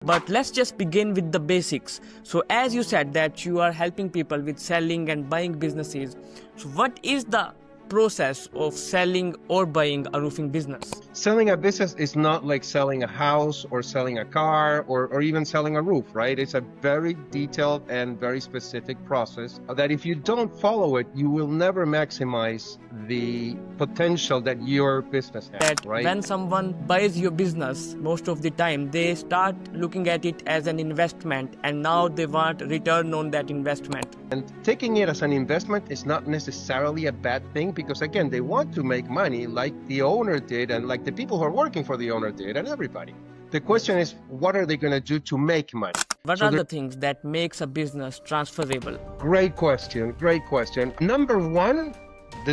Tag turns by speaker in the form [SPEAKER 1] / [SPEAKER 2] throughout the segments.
[SPEAKER 1] But let's just begin with the basics. So as you said that you are helping people with selling and buying businesses. So what is the process of selling or buying a roofing business?
[SPEAKER 2] Selling a business is not like selling a house or selling a car or even selling a roof, right? It's a very detailed and very specific process that if you don't follow it, you will never maximize the potential that your business has,
[SPEAKER 1] That
[SPEAKER 2] right?
[SPEAKER 1] when someone buys your business, most of the time they start looking at it as an investment and now they want return on that investment.
[SPEAKER 2] And taking it as an investment is not necessarily a bad thing because, again, they want to make money like the owner did and like the people who are working for the owner did and everybody. The question is, what are they going to do to make money?
[SPEAKER 1] What are the things that makes a business transferable?
[SPEAKER 2] Great question. Great question. The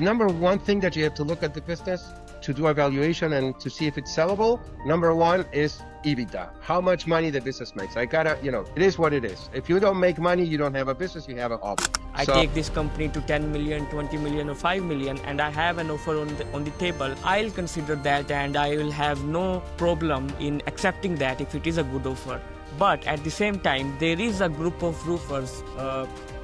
[SPEAKER 2] number one thing that you have to look at the business to do evaluation and to see if it's sellable, number one is EBITDA. How much money the business makes. It is what it is. If you don't make money, you don't have a business, you have a hobby.
[SPEAKER 1] I take this company to 10 million, 20 million or 5 million and I have an offer on the table. I'll consider that and I will have no problem in accepting that if it is a good offer. But at the same time, there is a group of roofers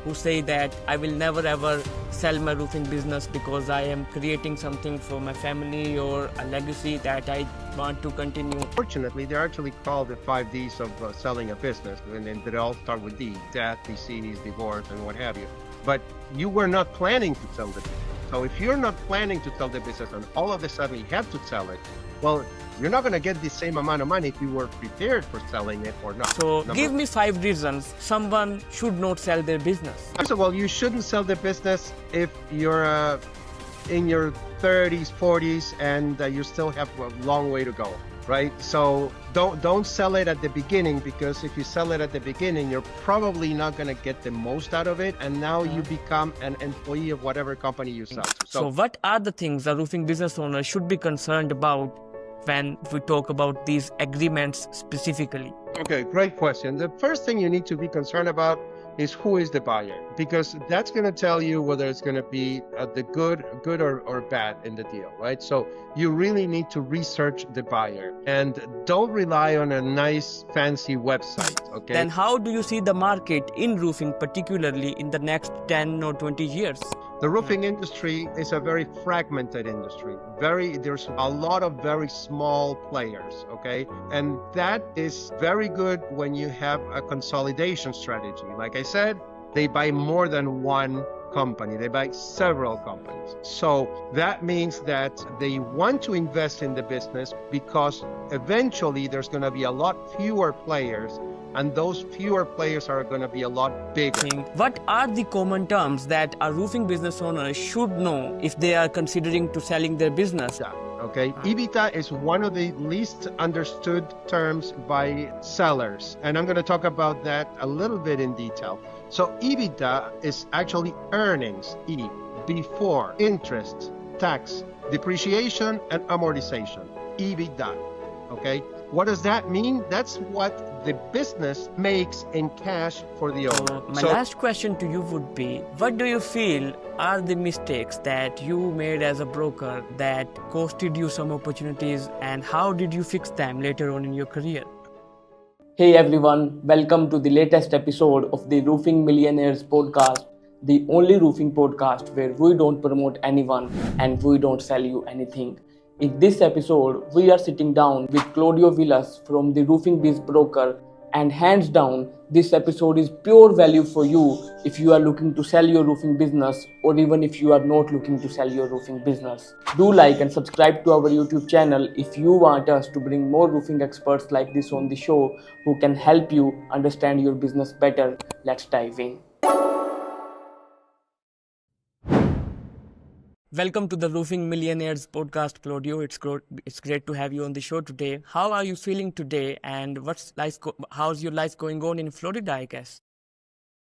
[SPEAKER 1] who say that I will never ever sell my roofing business because I am creating something for my family or a legacy that I want to continue.
[SPEAKER 2] Fortunately, they're actually called the 5 Ds of selling a business, and then they all start with D: death, disease, divorce, and what have you. But you were not planning to sell the business. So if you're not planning to sell the business and all of a sudden you have to sell it, well, you're not going to get the same amount of money if you were prepared for selling it or not.
[SPEAKER 1] So give me 5 reasons someone should not sell their business.
[SPEAKER 2] First of all, you shouldn't sell the business if you're in your 30s, 40s, and you still have a long way to go, right? So don't sell it at the beginning, because if you sell it at the beginning, you're probably not going to get the most out of it, and now you become an employee of whatever company you sell to.
[SPEAKER 1] So what are the things a roofing business owner should be concerned about when we talk about these agreements specifically?
[SPEAKER 2] Okay, great question. The first thing you need to be concerned about is who is the buyer, because that's going to tell you whether it's going to be the good or bad in the deal, right? So you really need to research the buyer and don't rely on a nice fancy website, okay?
[SPEAKER 1] Then how do you see the market in roofing, particularly in the next 10 or 20 years?
[SPEAKER 2] The roofing industry is a very fragmented industry. There's a lot of very small players, okay? And that is very good when you have a consolidation strategy. Like I said, they buy more than one company. They buy several companies. So that means that they want to invest in the business because eventually there's going to be a lot fewer players, and those fewer players are going to be a lot bigger.
[SPEAKER 1] What are the common terms that a roofing business owner should know if they are considering to selling their business?
[SPEAKER 2] Okay, EBITDA is one of the least understood terms by sellers, and I'm going to talk about that a little bit in detail. So EBITDA is actually earnings, E, before interest, tax, depreciation, and amortization. EBITDA. Okay, what does that mean? That's what the business makes in cash for the owner.
[SPEAKER 1] My last question to you would be, what do you feel are the mistakes that you made as a broker that costed you some opportunities, and how did you fix them later on in your career? Hey everyone, welcome to the latest episode of the Roofing Millionaires podcast, the only roofing podcast where we don't promote anyone and we don't sell you anything. In this episode, we are sitting down with Claudio Vilas from the Roofing Biz Broker, and hands down, this episode is pure value for you if you are looking to sell your roofing business, or even if you are not looking to sell your roofing business. Do like and subscribe to our YouTube channel if you want us to bring more roofing experts like this on the show who can help you understand your business better. Let's dive in. Welcome to the Roofing Millionaires podcast, Claudio. It's great to have you on the show today. How are you feeling today, and how's your life going on in Florida, I guess?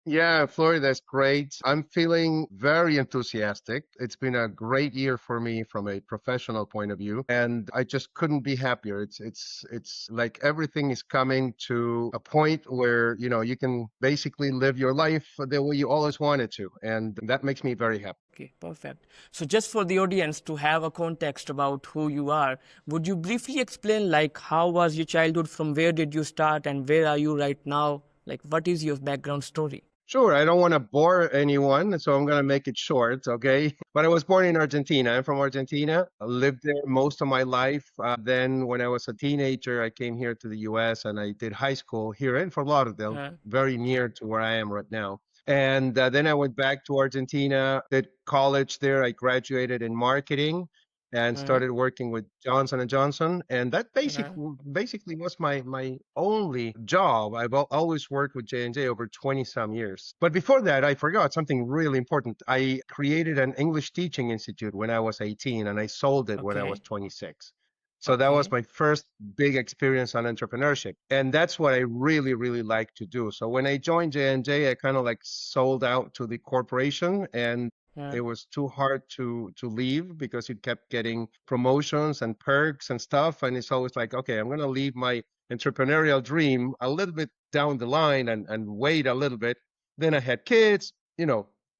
[SPEAKER 2] Yeah, Florida's great. I'm feeling very enthusiastic. It's been a great year for me from a professional point of view, and I just couldn't be happier. It's like everything is coming to a point where, you can basically live your life the way you always wanted to, and that makes me very happy.
[SPEAKER 1] Okay, perfect. So just for the audience to have a context about who you are, would you briefly explain like how was your childhood, from where did you start and where are you right now? Like what is your background story?
[SPEAKER 2] Sure, I don't want to bore anyone, so I'm going to make it short, okay? But I was born in Argentina. I'm from Argentina. I lived there most of my life. Then, when I was a teenager, I came here to the US and I did high school here in Fort Lauderdale,
[SPEAKER 1] Uh,
[SPEAKER 2] very near to where I am right now. And then I went back to Argentina, did college there. I graduated in marketing and
[SPEAKER 1] uh,
[SPEAKER 2] started working with Johnson and Johnson, and that
[SPEAKER 1] uh,
[SPEAKER 2] basically was my only job. I've always worked with J&J over 20 some years. But before that, I forgot something really important. I created an English teaching institute when I was 18, and I sold it when I was
[SPEAKER 1] okay,
[SPEAKER 2] 26. So that was
[SPEAKER 1] okay,
[SPEAKER 2] my first big experience on entrepreneurship. And that's what I really, really like to do. So when I joined J&J, I kind of like sold out to the corporation, and
[SPEAKER 1] uh,
[SPEAKER 2] it was too hard to leave because you kept getting promotions and perks and stuff. And it's always like, okay, I'm going to leave my entrepreneurial dream a little bit down the line and wait a little bit. Then I had kids,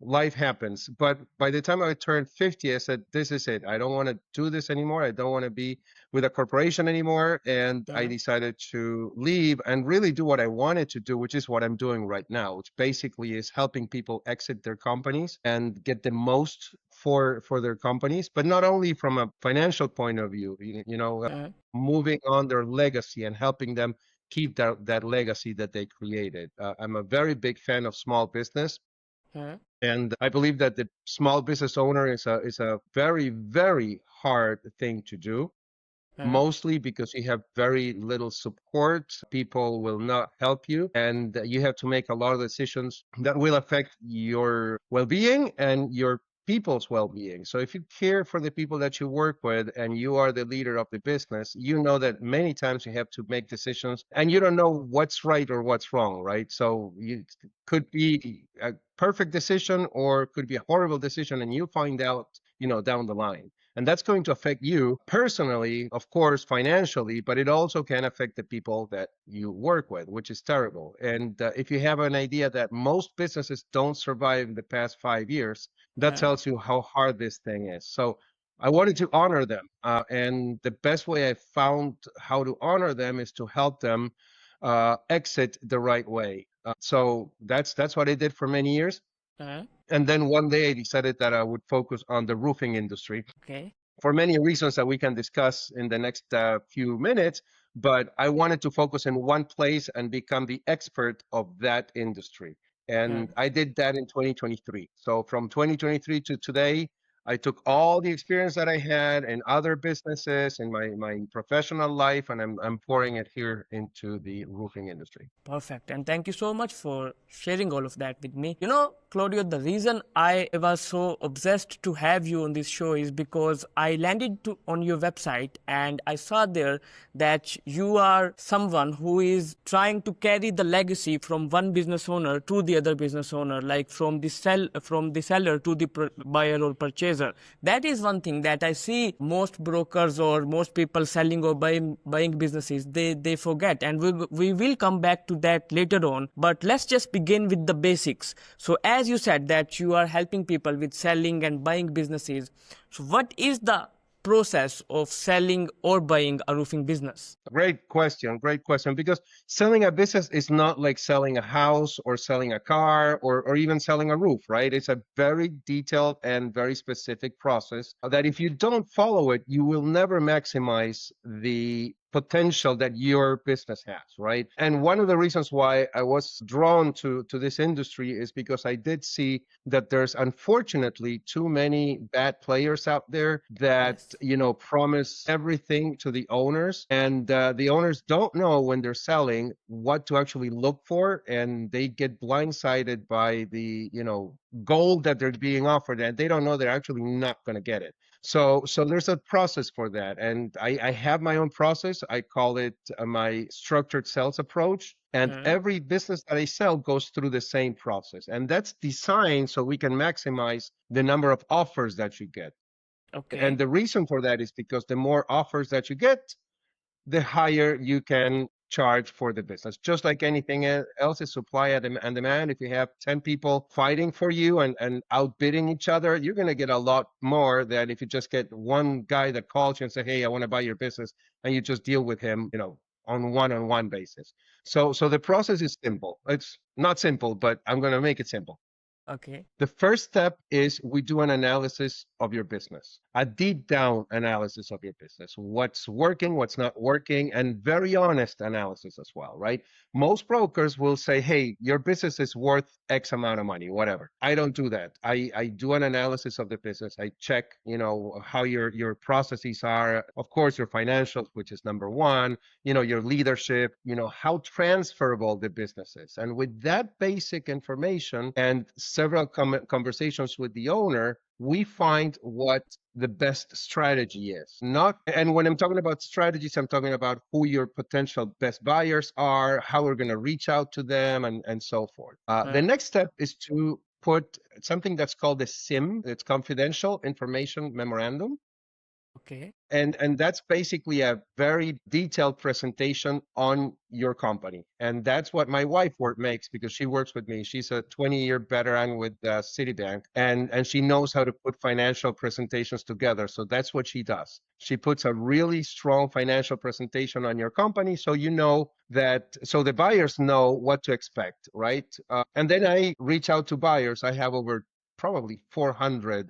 [SPEAKER 2] life happens. But by the time I turned 50, I said, this is it. I don't want to do this anymore. I don't want to be with a corporation anymore. And I
[SPEAKER 1] uh,
[SPEAKER 2] decided to leave and really do what I wanted to do, which is what I'm doing right now, which basically is helping people exit their companies and get the most for their companies, but not only from a financial point of view,
[SPEAKER 1] uh,
[SPEAKER 2] moving on their legacy and helping them keep that legacy that they created. I'm a very big fan of small business.
[SPEAKER 1] uh,
[SPEAKER 2] And I believe that the small business owner is a very, very hard thing to do,
[SPEAKER 1] uh,
[SPEAKER 2] mostly because you have very little support. People will not help you, and you have to make a lot of decisions that will affect your well being and your people's well being. So, if you care for the people that you work with and you are the leader of the business, you know that many times you have to make decisions and you don't know what's right or what's wrong, right? So, you could be a perfect decision or could be a horrible decision, and you find out, down the line. And that's going to affect you personally, of course, financially, but it also can affect the people that you work with, which is terrible. And if you have an idea that most businesses don't survive the past 5 years, that
[SPEAKER 1] uh,
[SPEAKER 2] tells you how hard this thing is. So I wanted to honor them. And the best way I found how to honor them is to help them exit the right way. So that's what I did for many years.
[SPEAKER 1] uh,
[SPEAKER 2] And then one day I decided that I would focus on the roofing industry
[SPEAKER 1] okay,
[SPEAKER 2] for many reasons that we can discuss in the next few minutes. But I wanted to focus in one place and become the expert of that industry.
[SPEAKER 1] uh,
[SPEAKER 2] And I did that in 2023. So from 2023 to today, I took all the experience that I had in other businesses in my professional life, and I'm pouring it here into the roofing industry.
[SPEAKER 1] perfect. And thank you so much for sharing all of that with me. You know, Claudio, the reason I was so obsessed to have you on this show is because I landed on your website and I saw there that you are someone who is trying to carry the legacy from one business owner to the other business owner, like from the seller to the buyer or purchaser. That is one thing that I see most brokers or most people selling or buying businesses, they forget, and we will come back to that later on. But let's just begin with the basics. So as you said that you are helping people with selling and buying businesses, so what is the process of selling or buying a roofing business?
[SPEAKER 2] Great question. Great question. Because selling a business is not like selling a house or selling a car or even selling a roof, right? It's a very detailed and very specific process that if you don't follow it, you will never maximize the potential that your business has, right? And one of the reasons why I was drawn to this industry is because I did see that there's unfortunately too many bad players out there that,
[SPEAKER 1] Yes.
[SPEAKER 2] promise everything to the owners, and the owners don't know when they're selling what to actually look for, and they get blindsided by the, gold that they're being offered, and they don't know they're actually not going to get it. So there's a process for that, and I have my own process. I call it my structured sales approach. And
[SPEAKER 1] Hmm.
[SPEAKER 2] every business that I sell goes through the same process, and that's designed so we can maximize the number of offers that you get. And
[SPEAKER 1] Okay.
[SPEAKER 2] the reason for that is because the more offers that you get, the higher you can charge for the business. Just like anything else is supply and demand. If you have 10 people fighting for you and outbidding each other, you're going to get a lot more than if you just get one guy that calls you and say, hey, I want to buy your business, and you just deal with him, on one-on-one basis. So the process is simple. It's not simple, but I'm going to make it simple.
[SPEAKER 1] Okay.
[SPEAKER 2] The first step is we do an analysis of your business, a deep down analysis of your business, what's working, what's not working, and very honest analysis as well, right? Most brokers will say, hey, your business is worth X amount of money, whatever. I don't do that. I do an analysis of the business. I check, how your processes are, of course, your financials, which is number one, your leadership, how transferable the business is. And with that basic information and several conversations with the owner, we find what the best strategy is. And when I'm talking about strategies, I'm talking about who your potential best buyers are, how we're going to reach out to them, and so forth. The
[SPEAKER 1] Uh,
[SPEAKER 2] next step is to put something that's called a SIM, it's confidential information memorandum.
[SPEAKER 1] okay.
[SPEAKER 2] And that's basically a very detailed presentation on your company. And that's what my wife makes, because she works with me. She's a 20-year veteran with Citibank, and she knows how to put financial presentations together. So that's what she does. She puts a really strong financial presentation on your company, so so the buyers know what to expect, right? And then I reach out to buyers. I have over probably 400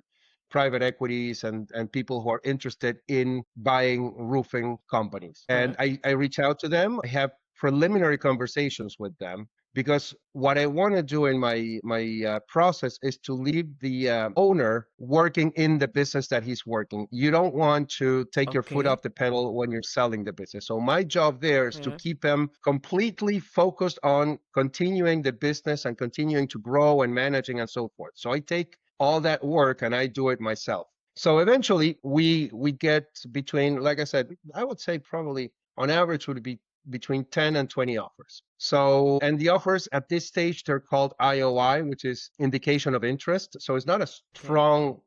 [SPEAKER 2] private equities and people who are interested in buying roofing companies. And
[SPEAKER 1] Uh,
[SPEAKER 2] I reach out to them. I have preliminary conversations with them, because what I want to do in my process is to leave the owner working in the business that he's working. You don't want to take your foot
[SPEAKER 1] okay.
[SPEAKER 2] off the pedal when you're selling the business. So my job there is to
[SPEAKER 1] Uh,
[SPEAKER 2] keep them completely focused on continuing the business and continuing to grow and managing and so forth. So I take all that work and I do it myself. So eventually we get between, like I said, I would say probably on average would be between 10 and 20 offers. So, and the offers at this stage, they're called IOI, which is indication of interest. So it's not a
[SPEAKER 1] okay.
[SPEAKER 2] strong,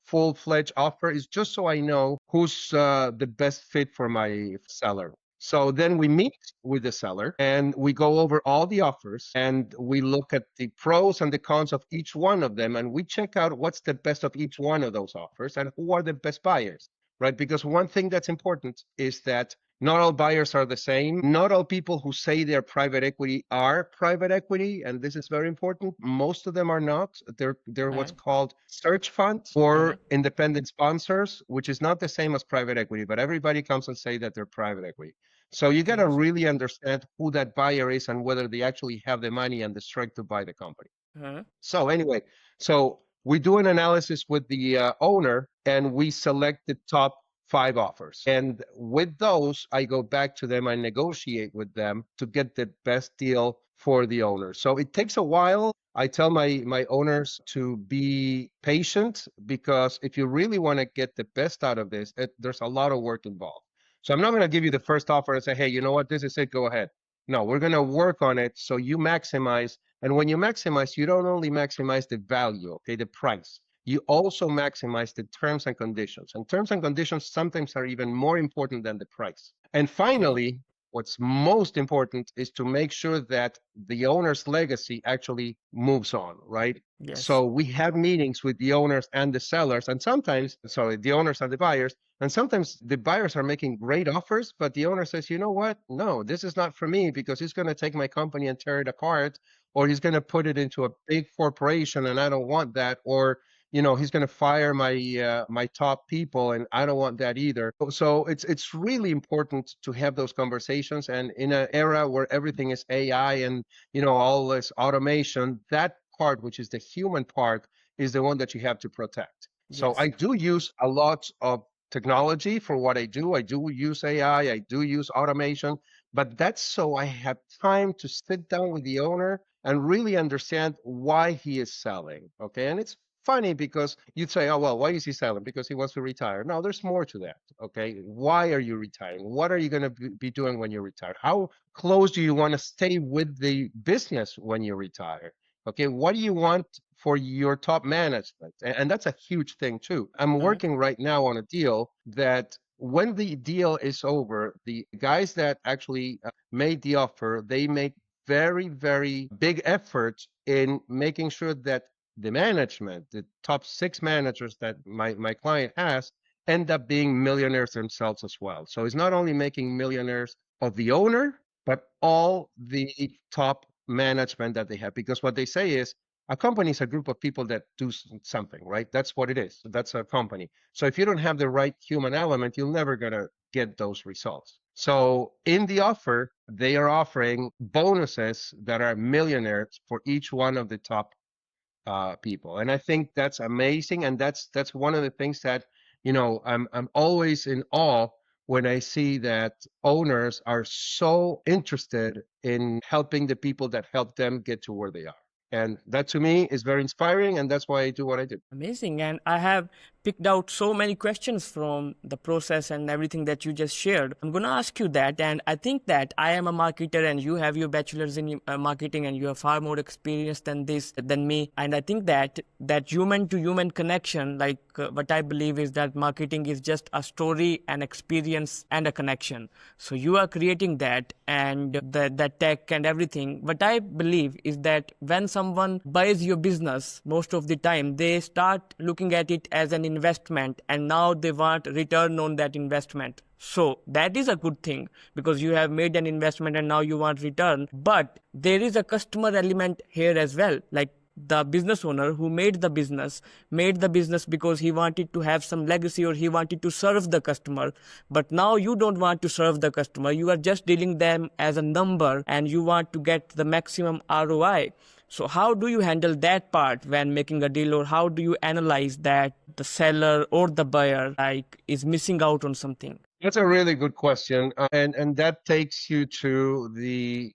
[SPEAKER 2] full-fledged offer. It's just so I know who's the best fit for my seller. So then we meet with the seller and we go over all the offers and we look at the pros and the cons of each one of them, and we check out what's the best of each one of those offers and who are the best buyers, right? Because one thing that's important is that not all buyers are the same. Not all people who say they're private equity are private equity, and this is very important. Most of them are not. They're what's
[SPEAKER 1] Uh,
[SPEAKER 2] called search funds
[SPEAKER 1] uh,
[SPEAKER 2] or independent sponsors, which is not the same as private equity, but everybody comes and say that they're private equity. So you got to
[SPEAKER 1] yes.
[SPEAKER 2] really understand who that buyer is and whether they actually have the money and the strength to buy the company.
[SPEAKER 1] Uh,
[SPEAKER 2] So anyway, so we do an analysis with the owner and we select the top 5 offers. And with those, I go back to them and negotiate with them to get the best deal for the owner. So it takes a while. I tell my owners to be patient, because if you really want to get the best out of this, there's a lot of work involved. So I'm not going to give you the first offer and say, hey, you know what, this is it, go ahead. No, we're going to work on it so you maximize. And when you maximize, you don't only maximize the value, okay, the price. You also maximize the terms and conditions. And terms and conditions sometimes are even more important than the price. And
[SPEAKER 1] okay.
[SPEAKER 2] finally, what's most important is to make sure that the owner's legacy actually moves on, right?
[SPEAKER 1] Yes.
[SPEAKER 2] So we have meetings with the owners and the sellers, and sometimes, sorry, the owners and the buyers, and sometimes the buyers are making great offers, but the owner says, you know what? No, this is not for me, because he's going to take my company and tear it apart, or he's going to put it into a big corporation and I don't want that, or he's going to fire my top people and I don't want that either. So it's really important to have those conversations. And in an era where everything is AI and all this automation, that part, which is the human part, is the one that you have to protect. So I
[SPEAKER 1] Yes.
[SPEAKER 2] do use a lot of technology for what I do. I do use AI, I do use automation, but that's so I have time to sit down with the owner and really understand why he is selling. Okay. And it's funny because you'd say, oh, well, why is he selling? Because he wants to retire. No, there's more to that. Okay. Why are you retiring? What are you going to be doing when you retire? How close do you want to stay with the business when you retire? Okay. What do you want for your top management? And that's a huge thing too. I'm
[SPEAKER 1] Mhm.
[SPEAKER 2] working right now on a deal that when the deal is over, the guys that actually made the offer, they make very, very big effort in making sure that the management, the top 6 managers that my client has, end up being millionaires themselves as well. So it's not only making millionaires of the owner, but all the top management that they have. Because what they say is a company is a group of people that do something, right? That's what it is. That's a company. So if you don't have the right human element, you're never going to get those results. So in the offer, they are offering bonuses that are millionaires for each one of the top people, and I think that's amazing. And that's one of the things that I'm always in awe when I see that owners are so interested in helping the people that help them get to where they are. And that to me is very inspiring, and that's why I do what I do.
[SPEAKER 1] Amazing. And I have picked out so many questions from the process and everything that you just shared. I'm going to ask you that. And I think that I am a marketer and you have your bachelor's in marketing and you have far more experience than me. And I think that human to human connection, like what I believe is that marketing is just a story, an experience and a connection. So you are creating that and the tech and everything. What I believe is that when someone buys your business, most of the time they start looking at it as an investment and now they want return on that investment. So that is a good thing because you have made an investment and now you want return. But there is a customer element here as well. Like the business owner who made the business because he wanted to have some legacy or he wanted to serve the customer. But now you don't want to serve the customer. You are just dealing them as a number and you want to get the maximum ROI. So how do you handle that part when making a deal, or how do you analyze that the seller or the buyer like is missing out on something?
[SPEAKER 2] That's a really good question, and that takes you to the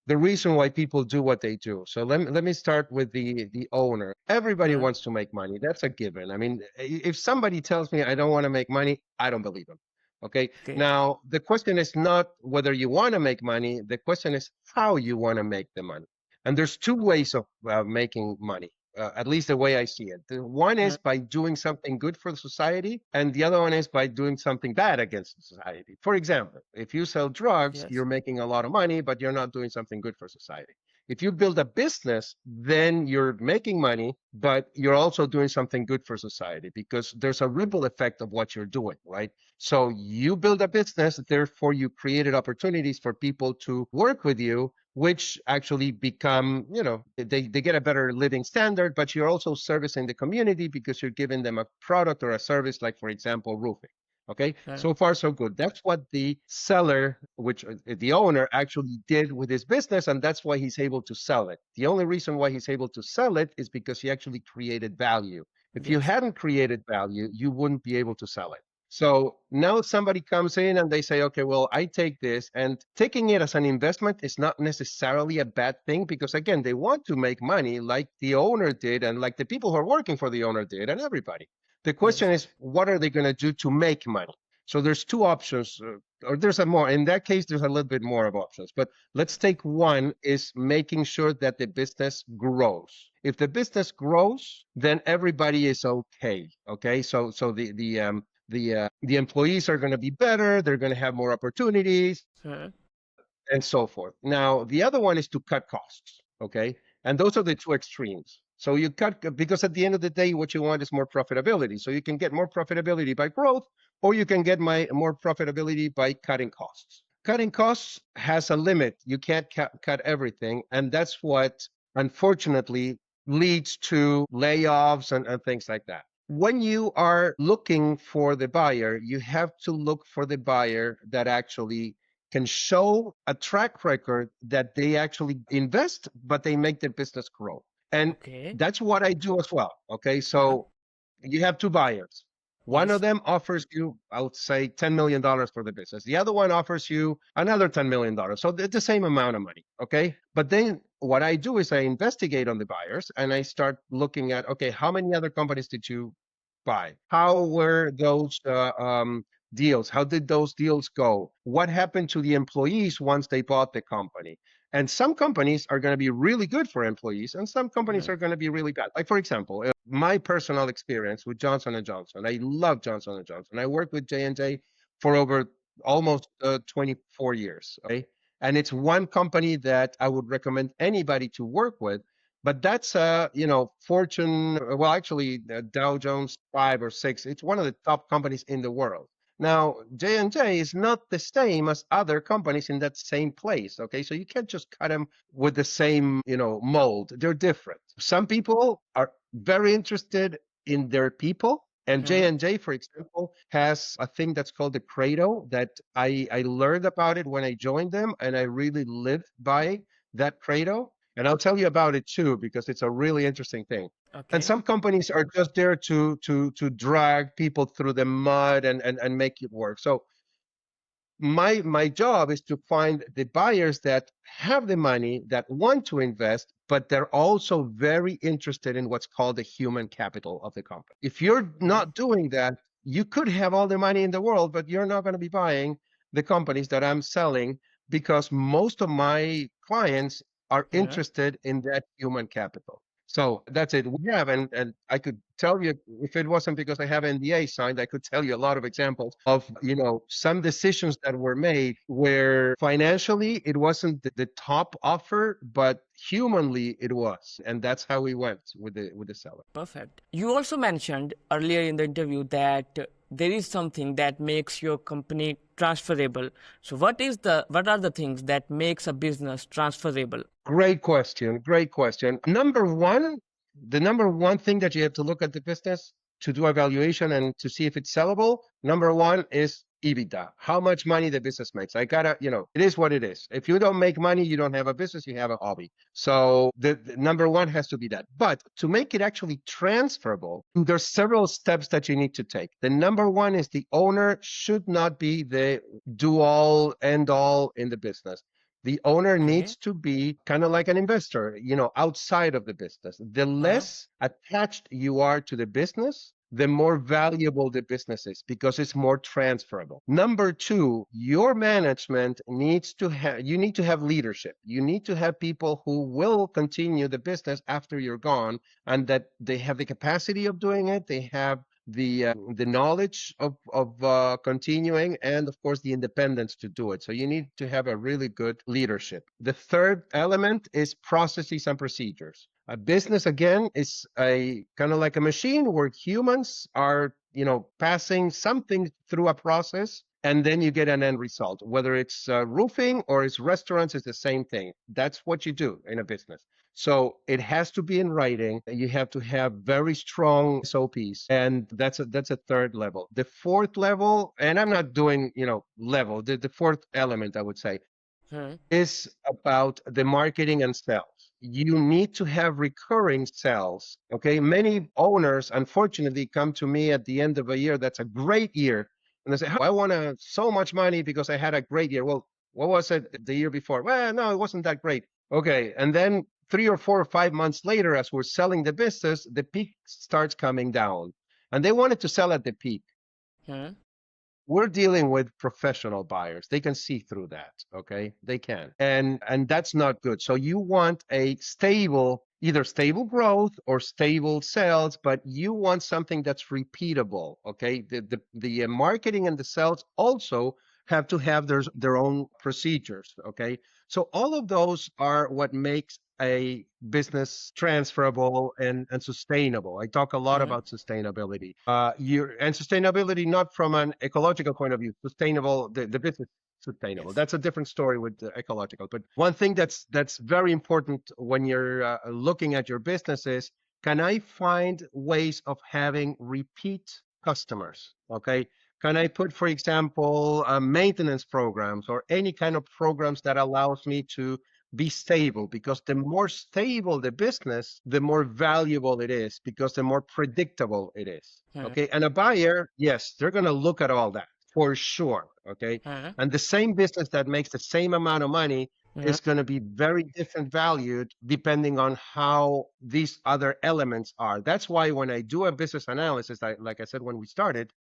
[SPEAKER 2] reason why people do what they do. So let me start with the owner. Everybody
[SPEAKER 1] Uh,
[SPEAKER 2] wants to make money. That's a given. I mean, if somebody tells me I don't want to make money, I don't believe them. Okay.
[SPEAKER 1] okay.
[SPEAKER 2] Now, the question is not whether you want to make money. The question is how you want to make the money. And there's 2 ways of making money. At least the way I see it. The one is
[SPEAKER 1] Uh,
[SPEAKER 2] by doing something good for society, and the other one is by doing something bad against society. For example, if you sell drugs,
[SPEAKER 1] yes.
[SPEAKER 2] you're making a lot of money, but you're not doing something good for society. If you build a business, then you're making money, but you're also doing something good for society because there's a ripple effect of what you're doing, right? So you build a business, therefore you created opportunities for people to work with you, which actually become, they get a better living standard, but you're also servicing the community because you're giving them a product or a service, like, for example, roofing. Okay,
[SPEAKER 1] Uh,
[SPEAKER 2] so far so good. That's what the seller, which the owner actually did with his business, and that's why he's able to sell it. The only reason why he's able to sell it is because he actually created value. If you
[SPEAKER 1] yes.
[SPEAKER 2] hadn't created value, you wouldn't be able to sell it. So now somebody comes in and they say, okay, well, I take this, and taking it as an investment is not necessarily a bad thing because, again, they want to make money like the owner did and like the people who are working for the owner did and everybody. The question
[SPEAKER 1] Yes.
[SPEAKER 2] is, what are they going to do to make money? So there's 2 options, or there's a more. In that case, there's a little bit more of options. But let's take one is making sure that the business grows. If the business grows, then everybody is okay. Okay, so the employees are going to be better. They're going to have more opportunities
[SPEAKER 1] Uh,
[SPEAKER 2] and so forth. Now, the other one is to cut costs, okay? And those are the 2 extremes. So you cut, because at the end of the day, what you want is more profitability. So you can get more profitability by growth, or you can get more profitability by cutting costs. Cutting costs has a limit. You can't cut everything. And that's what, unfortunately, leads to layoffs and things like that. When you are looking for the buyer, you have to look for the buyer that actually can show a track record that they actually invest, but they make their business grow. And
[SPEAKER 1] okay.
[SPEAKER 2] that's what I do as well. Okay.
[SPEAKER 1] Uh,
[SPEAKER 2] So you have 2 buyers. One of
[SPEAKER 1] yes.
[SPEAKER 2] them offers you, I would say, $10 million for the business. The other one offers you another $10 million. So the same amount of money. Okay. But then what I do is I investigate on the buyers and I start looking at, okay, how many other companies did you buy? How were those deals? How did those deals go? What happened to the employees once they bought the company? And some companies are going to be really good for employees, and some companies
[SPEAKER 1] Mhm.
[SPEAKER 2] are going to be really bad. Like, for example, my personal experience with Johnson and Johnson. I love Johnson and Johnson. I worked with J&J for over almost 24 years. Okay, and it's one company that I would recommend anybody to work with. But that's Fortune. Well, actually, Dow Jones 5 or 6. It's one of the top companies in the world. Now, J&J is not the same as other companies in that same place, okay? So you can't just cut them with the same, mold. They're different. Some people are very interested in their people, and
[SPEAKER 1] Mhm.
[SPEAKER 2] J&J, for example, has a thing that's called the Credo that I learned about it when I joined them, and I really lived by that Credo. And I'll tell you about it too, because it's a really interesting thing. And
[SPEAKER 1] Okay.
[SPEAKER 2] some companies are just there to drag people through the mud and make it work. So my job is to find the buyers that have the money, that want to invest, but they're also very interested in what's called the human capital of the company. If you're
[SPEAKER 1] Mhm.
[SPEAKER 2] not doing that, you could have all the money in the world, but you're not going to be buying the companies that I'm selling, because most of my clients are
[SPEAKER 1] Mhm.
[SPEAKER 2] interested in that human capital. So that's it. We have, and I could tell you, if it wasn't because I have NDA signed, I could tell you a lot of examples of, some decisions that were made where financially it wasn't the top offer, but humanly it was. And that's how we went with the seller.
[SPEAKER 1] Perfect. You also mentioned earlier in the interview that there is something that makes your company transferable. So what are the things that makes a business transferable?
[SPEAKER 2] Great question. Great question. The number one thing that you have to look at the business to do evaluation and to see if it's sellable, number one is EBITDA, how much money the business makes. It is what it is. If you don't make money, you don't have a business, you have a hobby. So the number one has to be that. But to make it actually transferable, there's several steps that you need to take. The number one is the owner should not be the do all, end all in the business. The owner
[SPEAKER 1] Okay.
[SPEAKER 2] needs to be kind of like an investor, outside of the business. The
[SPEAKER 1] Huh?
[SPEAKER 2] less attached you are to the business, the more valuable the business is because it's more transferable. Number two, your management you need to have leadership. You need to have people who will continue the business after you're gone, and that they have the capacity of doing it. They have the knowledge of continuing, and of course the independence to do it. So you need to have a really good leadership. The third element is processes and procedures. A business, again, is a kind of like a machine where humans are, passing something through a process, and then you get an end result. Whether it's roofing or it's restaurants, it's the same thing. That's what you do in a business. So it has to be in writing. You have to have very strong SOPs, and that's a third level. The fourth level, and I'm not doing level. The fourth element, I would say,
[SPEAKER 1] Hmm.
[SPEAKER 2] is about the marketing and sales. You need to have recurring sales. Okay, many owners unfortunately come to me at the end of a year that's a great year, and they say, "I want so much money because I had a great year." Well, what was it the year before? Well, no, it wasn't that great. Okay, and then 3 or 4 or 5 months later, as we're selling the business, the peak starts coming down, and they wanted to sell at the peak.
[SPEAKER 1] Hmm.
[SPEAKER 2] We're dealing with professional buyers. They can see through that. Okay, they can. And that's not good. So you want a stable, either stable growth or stable sales, but you want something that's repeatable. Okay, the marketing and the sales also have to have their own procedures. Okay, so all of those are what makes a business transferable and sustainable. I talk a lot
[SPEAKER 1] Hmm.
[SPEAKER 2] about sustainability. And sustainability not from an ecological point of view, sustainable, the business sustainable.
[SPEAKER 1] Yes.
[SPEAKER 2] That's a different story with the ecological. But one thing that's very important when you're looking at your business is, can I find ways of having repeat customers? Okay. Can I put, for example, maintenance programs or any kind of programs that allows me to be stable? Because the more stable the business, the more valuable it is, because the more predictable it is.
[SPEAKER 1] Hmm.
[SPEAKER 2] Okay. And a buyer, yes, they're going to look at all that for sure. Okay.
[SPEAKER 1] Huh?
[SPEAKER 2] And the same business that makes the same amount of money
[SPEAKER 1] Yeah.
[SPEAKER 2] is going to be very different valued depending on how these other elements are. That's why when I do a business analysis, like I said when we started,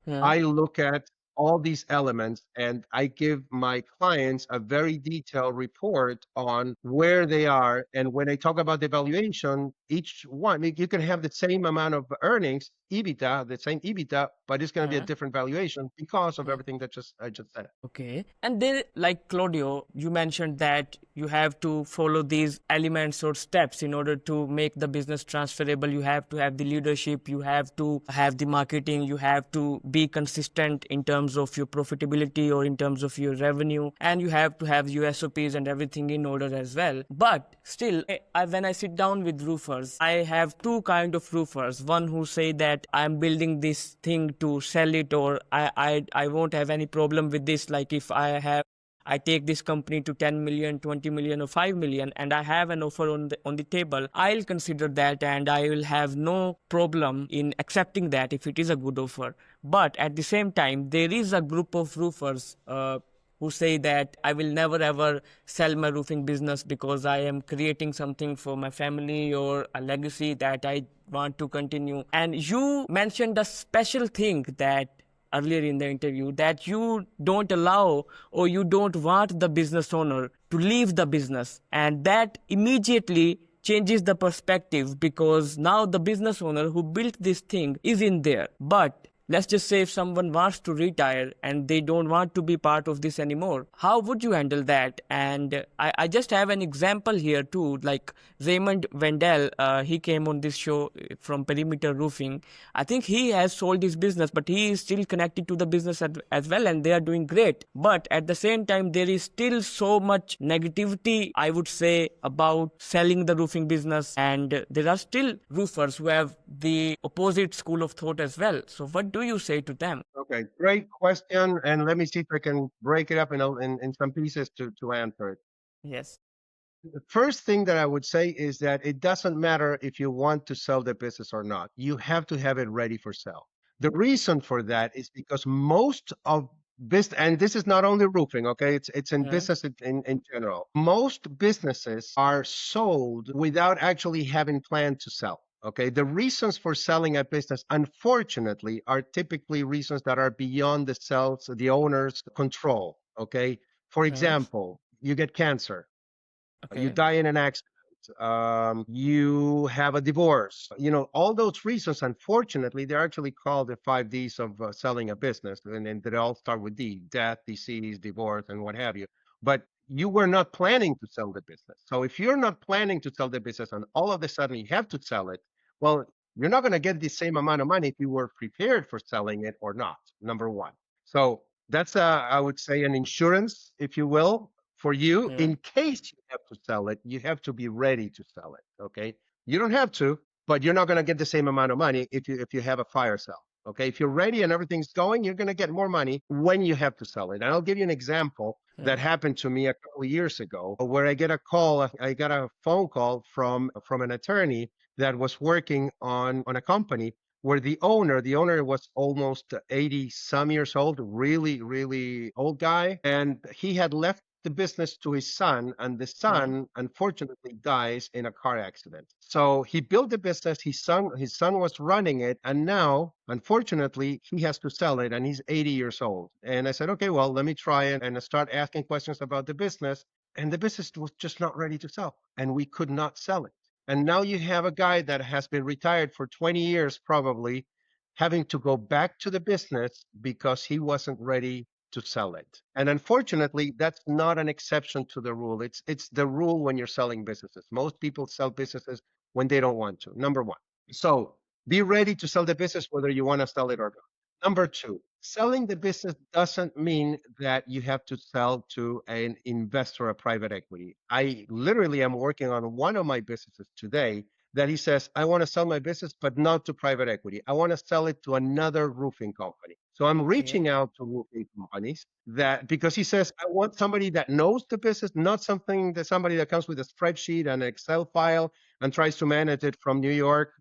[SPEAKER 1] Yeah.
[SPEAKER 2] I look at all these elements and I give my clients a very detailed report on where they are. And when I talk about the valuation, each one, you can have the same amount of earnings, EBITDA, the same EBITDA, but it's going to be a
[SPEAKER 1] Yeah.
[SPEAKER 2] different valuation because of
[SPEAKER 1] Yeah.
[SPEAKER 2] everything that I just said.
[SPEAKER 1] Okay. And then, like Claudio, you mentioned that you have to follow these elements or steps in order to make the business transferable. You have to have the leadership, you have to have the marketing, you have to be consistent in terms of your profitability or in terms of your revenue, and you have to have your SOPs and everything in order as well. But still, when I sit down with roofers, I have two kind of roofers. One who say that I'm building this thing to sell it, or I won't have any problem with this. Like if I take this company to 10 million, 20 million or 5 million and I have an offer on the table, I'll consider that and I will have no problem in accepting that if it is a good offer. But at the same time, there is a group of roofers who say that I will never ever sell my roofing business because I am creating something for my family or a legacy that I want to continue. And you mentioned a special thing that earlier in the interview, that you don't allow or you don't want the business owner to leave the business, and that immediately changes the perspective because now the business owner who built this thing is in there. But let's just say if someone wants to retire and they don't want to be part of this anymore, how would you handle that? And I just have an example here too, like Raymond Wendell, he came on this show from Perimeter Roofing. I think he has sold his business, but he is still connected to the business as well, and they are doing great. But at the same time, there is still so much negativity, I would say, about selling the roofing business, and there are still roofers who have the opposite school of thought as well. So, what do you say to them?
[SPEAKER 2] Okay, great question. And let me see if I can break it up in some pieces to answer it.
[SPEAKER 1] Yes.
[SPEAKER 2] The first thing that I would say is that it doesn't matter if you want to sell the business or not. You have to have it ready for sale. The reason for that is because most of business, and this is not only roofing, okay? It's in
[SPEAKER 1] Yeah.
[SPEAKER 2] business in general. Most businesses are sold without actually having planned to sell. Okay, the reasons for selling a business, unfortunately, are typically reasons that are beyond the owner's control. Okay, for
[SPEAKER 1] Yes.
[SPEAKER 2] example, you get cancer, you
[SPEAKER 1] Okay.
[SPEAKER 2] die in an accident, you have a divorce. All those reasons, unfortunately, they're actually called the 5 Ds of selling a business. And they all start with D: death, disease, divorce, and what have you. But you were not planning to sell the business. So if you're not planning to sell the business and all of a sudden you have to sell it, well, you're not going to get the same amount of money if you were prepared for selling it or not, number one. So that's, I would say, an insurance, if you will, for you.
[SPEAKER 1] Yeah.
[SPEAKER 2] In case you have to sell it, you have to be ready to sell it. Okay. You don't have to, but you're not going to get the same amount of money if you have a fire sale. Okay. If you're ready and everything's going, you're going to get more money when you have to sell it. And I'll give you an example
[SPEAKER 1] Yeah.
[SPEAKER 2] that happened to me a couple of years ago, where I got a phone call from an attorney that was working on a company where the owner was almost 80 some years old, really, really old guy. And he had left the business to his son, and the
[SPEAKER 1] Yeah.
[SPEAKER 2] son unfortunately dies in a car accident. So he built the business, his son was running it, and now unfortunately he has to sell it, and he's 80 years old. And I said, okay, well, let me try it, and I start asking questions about the business, and the business was just not ready to sell, and we could not sell it. And now you have a guy that has been retired for 20 years, probably, having to go back to the business because he wasn't ready to sell it. And unfortunately, that's not an exception to the rule. It's the rule when you're selling businesses. Most people sell businesses when they don't want to, number one. So be ready to sell the business whether you want to sell it or not. Number two, selling the business doesn't mean that you have to sell to an investor or private equity. I literally am working on one of my businesses today that he says, I want to sell my business, but not to private equity. I want to sell it to another roofing company. So I'm
[SPEAKER 1] Okay.
[SPEAKER 2] reaching out to roofing companies that, because he says, I want somebody that knows the business, not somebody that comes with a spreadsheet and an Excel file and tries to manage it from New York,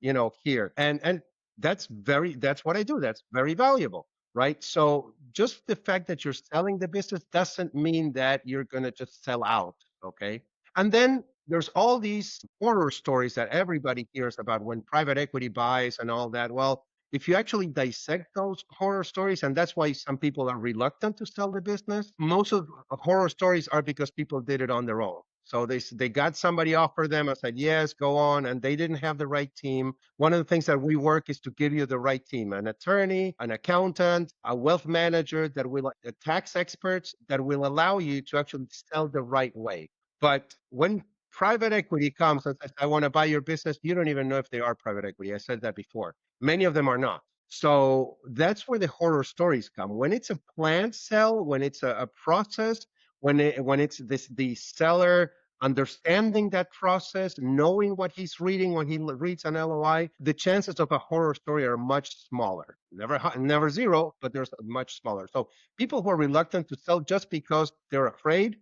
[SPEAKER 2] here. And that's what I do. That's very valuable, right? So just the fact that you're selling the business doesn't mean that you're going to just sell out. Okay. And then there's all these horror stories that everybody hears about when private equity buys and all that. Well, if you actually dissect those horror stories, and that's why some people are reluctant to sell the business, most of the horror stories are because people did it on their own. So they got somebody offer them and said, yes, go on. And they didn't have the right team. One of the things that we work is to give you the right team, an attorney, an accountant, a wealth manager that will, a tax experts that will allow you to actually sell the right way. But when private equity comes and says, I want to buy your business, you don't even know if they are private equity. I said that before. Many of them are not. So that's where the horror stories come. When it's a planned sell, when it's a process, when it's the seller understanding that process, knowing what he's reading when he reads an LOI, the chances of a horror story are much smaller. Never zero, but there's much smaller. So people who are reluctant to sell just because they're afraid,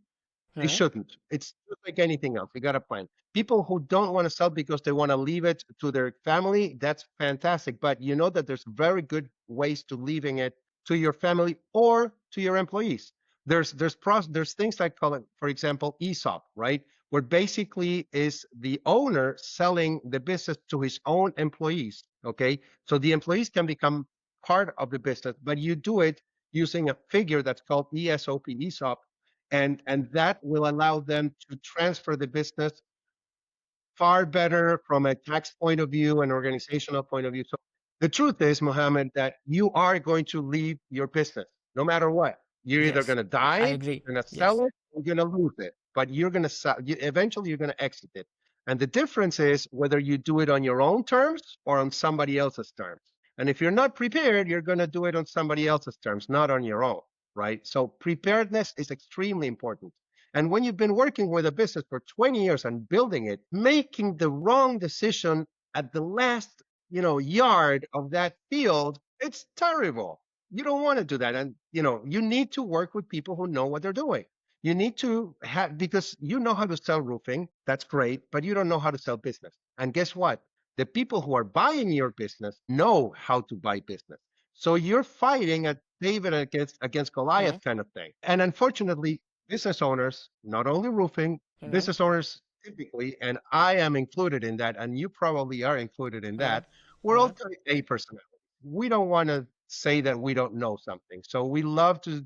[SPEAKER 2] they
[SPEAKER 1] Yeah.
[SPEAKER 2] shouldn't. It's just like anything else. You got a plan. People who don't want to sell because they want to leave it to their family, that's fantastic. But you know that there's very good ways to leaving it to your family or to your employees. There's things like, call it, for example, ESOP, right? Where basically is the owner selling the business to his own employees. Okay. So the employees can become part of the business, but you do it using a figure that's called ESOP, and that will allow them to transfer the business far better from a tax point of view and organizational point of view. So the truth is, Mohammed, that you are going to leave your business no matter what. You're either
[SPEAKER 1] Yes.
[SPEAKER 2] going to
[SPEAKER 1] I
[SPEAKER 2] die,
[SPEAKER 1] agree.
[SPEAKER 2] you're going to
[SPEAKER 1] Yes.
[SPEAKER 2] sell it, or you're going to lose it. But you're going to sell. Eventually, you're going to exit it. And the difference is whether you do it on your own terms or on somebody else's terms. And if you're not prepared, you're going to do it on somebody else's terms, not on your own, right? So preparedness is extremely important. And when you've been working with a business for 20 years and building it, making the wrong decision at the last, yard of that field, it's terrible. You don't want to do that. And, you need to work with people who know what they're doing. You need to have, because you know how to sell roofing. That's great, but you don't know how to sell business. And guess what? The people who are buying your business know how to buy business. So you're fighting a David against
[SPEAKER 1] Yeah.
[SPEAKER 2] Goliath kind of thing. And unfortunately, business owners, not only roofing,
[SPEAKER 1] Yeah.
[SPEAKER 2] business owners typically, and I am included in that, and you probably are included in
[SPEAKER 1] Yeah.
[SPEAKER 2] that, we're all
[SPEAKER 1] Yeah.
[SPEAKER 2] type A personality. We don't want to say that we don't know something. So we love to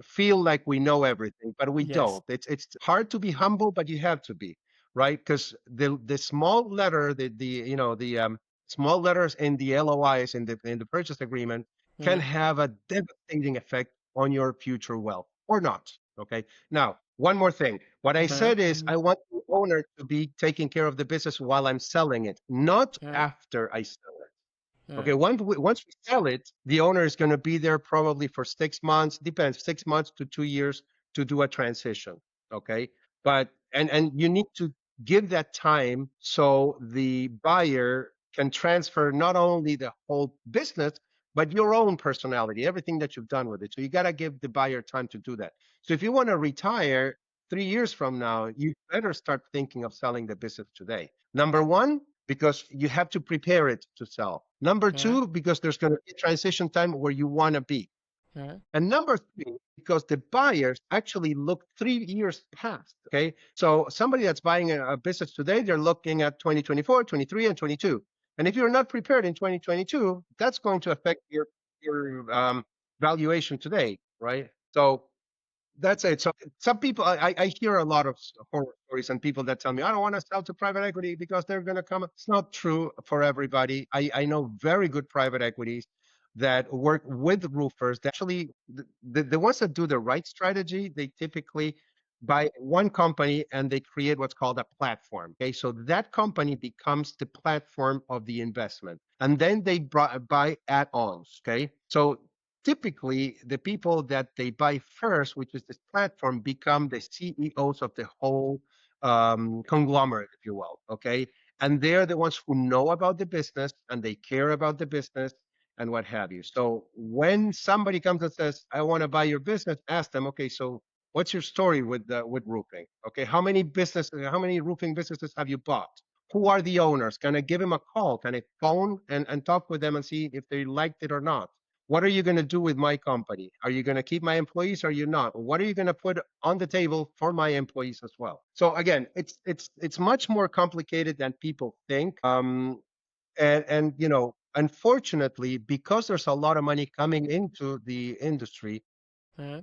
[SPEAKER 2] feel like we know everything, but we
[SPEAKER 1] Yes.
[SPEAKER 2] don't. It's hard to be humble, but you have to be, right? Because the small letter, the small letters in the LOIs in the purchase agreement can
[SPEAKER 1] Yeah.
[SPEAKER 2] have a devastating effect on your future wealth or not. Okay. Now, one more thing. What I
[SPEAKER 1] Yeah.
[SPEAKER 2] said is I want the owner to be taking care of the business while I'm selling it, not
[SPEAKER 1] Yeah.
[SPEAKER 2] after I sell it.
[SPEAKER 1] Yeah.
[SPEAKER 2] Okay, once we sell it, the owner is going to be there probably for 6 months, depends, 6 months to 2 years to do a transition. Okay, but and you need to give that time so the buyer can transfer not only the whole business but your own personality, everything that you've done with it. So you got to give the buyer time to do that. So if you want to retire 3 years from now, you better start thinking of selling the business today. Number one, because you have to prepare it to sell. Number
[SPEAKER 1] Yeah.
[SPEAKER 2] two, because there's going to be a transition time where you want to be.
[SPEAKER 1] Yeah.
[SPEAKER 2] And number three, because the buyers actually look 3 years past. Okay. So somebody that's buying a business today, they're looking at 2024, 23, and 22. And if you're not prepared in 2022, that's going to affect your valuation today, right? So that's it. So some people, I hear a lot of horror stories and people that tell me, I don't want to sell to private equity because they're going to come. It's not true for everybody. I know very good private equities that work with roofers. That actually, the ones that do the right strategy, they typically buy one company and they create what's called a platform. Okay. So that company becomes the platform of the investment. And then they buy add ons. Okay. So typically the people that they buy first, which is this platform, become the CEOs of the whole conglomerate, if you will. Okay. And they're the ones who know about the business and they care about the business and what have you. So when somebody comes and says, I want to buy your business, ask them, okay, so what's your story with roofing? Okay. How many roofing businesses have you bought? Who are the owners? Can I give them a call? Can I phone and talk with them and see if they liked it or not? What are you going to do with my company? Are you going to keep my employees? Or are you not? What are you going to put on the table for my employees as well? So again, it's much more complicated than people think. And unfortunately, because there's a lot of money coming into the industry,
[SPEAKER 1] Uh,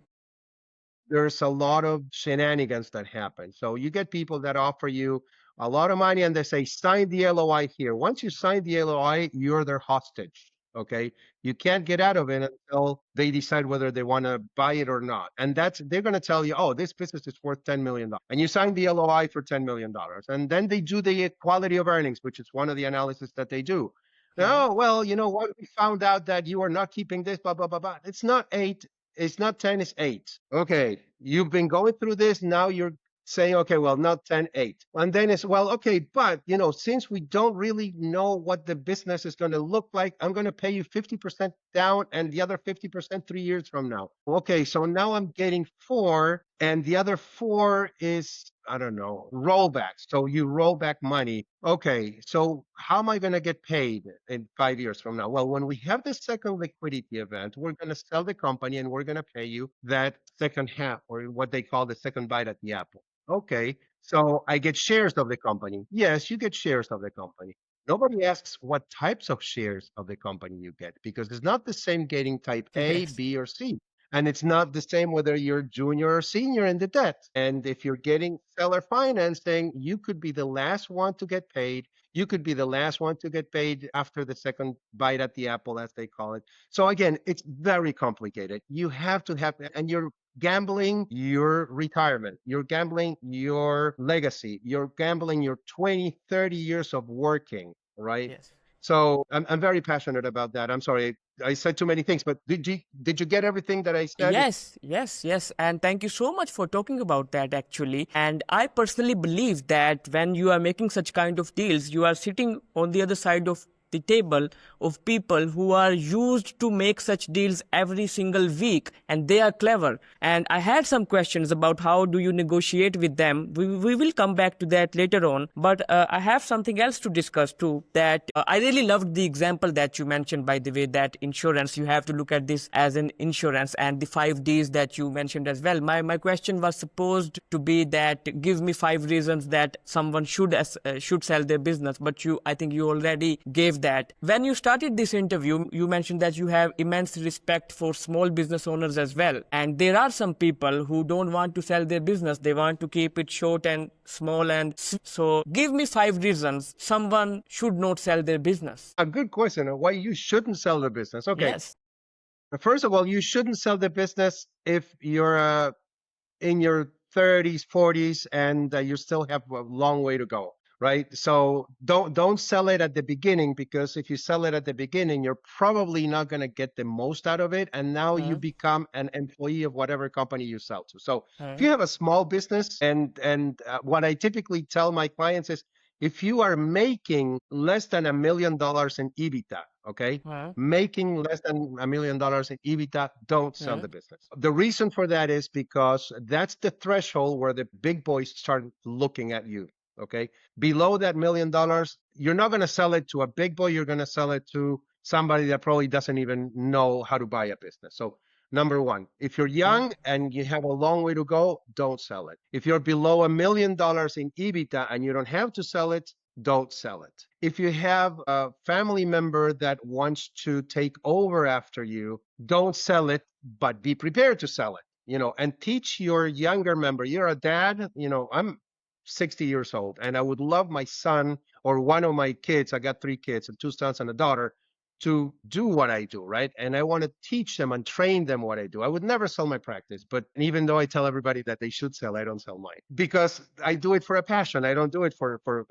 [SPEAKER 2] there's a lot of shenanigans that happen. So you get people that offer you a lot of money and they say, sign the LOI here. Once you sign the LOI, you're their hostage. Okay. You can't get out of it until they decide whether they want to buy it or not. And they're going to tell you, oh, this business is worth $10 million. And you sign the LOI for $10 million. And then they do the quality of earnings, which is one of the analysis that they do.
[SPEAKER 1] uh,
[SPEAKER 2] Oh, well, you know what? We found out that you are not keeping this, blah, blah, blah, blah. It's not eight. It's not 10, it's 8. Okay, you've been going through this. Now you're saying, okay, well, not 10, 8. And then it's, well, okay, but, since we don't really know what the business is going to look like, I'm going to pay you 50% down and the other 50% 3 years from now. Okay, so now I'm getting 4, and the other 4 is, I don't know, rollbacks. So you roll back money. Okay, so how am I going to get paid in 5 years from now? Well, when we have the second liquidity event, we're going to sell the company and we're going to pay you that second half, or what they call the second bite at the apple. Okay, so I get shares of the company. Yes, you get shares of the company. Nobody asks what types of shares of the company you get, because it's not the same getting type A,
[SPEAKER 1] yes,
[SPEAKER 2] B, or C. And it's not the same whether you're junior or senior in the debt. And if you're getting seller financing, you could be the last one to get paid. You could be the last one to get paid after the second bite at the apple, as they call it. So again, it's very complicated. You have to have, and you're gambling your retirement, you're gambling your legacy, you're gambling your 20, 30 years of working, right?
[SPEAKER 1] yes.
[SPEAKER 2] So I'm very passionate about that. I'm sorry, I said too many things, but did you get everything that I said?
[SPEAKER 1] Yes, yes, yes. And thank you so much for talking about that actually. And I personally believe that when you are making such kind of deals, you are sitting on the other side of the table of people who are used to make such deals every single week, and they are clever. And I had some questions about how do you negotiate with them. We will come back to that later on, but I have something else to discuss too, that I really loved the example that you mentioned, by the way, that insurance, you have to look at this as an insurance, and the 5 Ds that you mentioned as well. My question was supposed to be that give me 5 reasons that someone should sell their business, but I think you already gave that. When you started this interview, you mentioned that you have immense respect for small business owners as well. And there are some people who don't want to sell their business. They want to keep it short and small. And so give me 5 reasons someone should not sell their business.
[SPEAKER 2] A good question of why you shouldn't sell the business. Okay.
[SPEAKER 1] Yes.
[SPEAKER 2] First of all, you shouldn't sell the business if you're in your 30s, 40s, and you still have a long way to go, right? So don't sell it at the beginning, because if you sell it at the beginning, you're probably not going to get the most out of it, and now you
[SPEAKER 1] Uh,
[SPEAKER 2] become an employee of whatever company you sell to. So if
[SPEAKER 1] uh,
[SPEAKER 2] you have a small business, and what I typically tell my clients is, if you are making less than $1 million in EBITDA, okay,
[SPEAKER 1] uh,
[SPEAKER 2] making less than $1 million in EBITDA, don't sell
[SPEAKER 1] uh,
[SPEAKER 2] the business. The reason for that is because that's the threshold where the big boys start looking at you. Okay. Below that $1 million, you're not going to sell it to a big boy. You're going to sell it to somebody that probably doesn't even know how to buy a business. So, number one, if you're
[SPEAKER 1] uh,
[SPEAKER 2] young and you have a long way to go, don't sell it. If you're below $1 million in EBITDA and you don't have to sell it, don't sell it. If you have a family member that wants to take over after you, don't sell it, but be prepared to sell it, and teach your younger member. You're a dad, I'm 60 years old, and I would love my son or one of my kids. I got 3 kids, 2 sons and a daughter, to do what I do, right? And I want to teach them and train them what I do. I would never sell my practice, but even though I tell everybody that they should sell, I don't sell mine, because I do it for a passion. I don't do it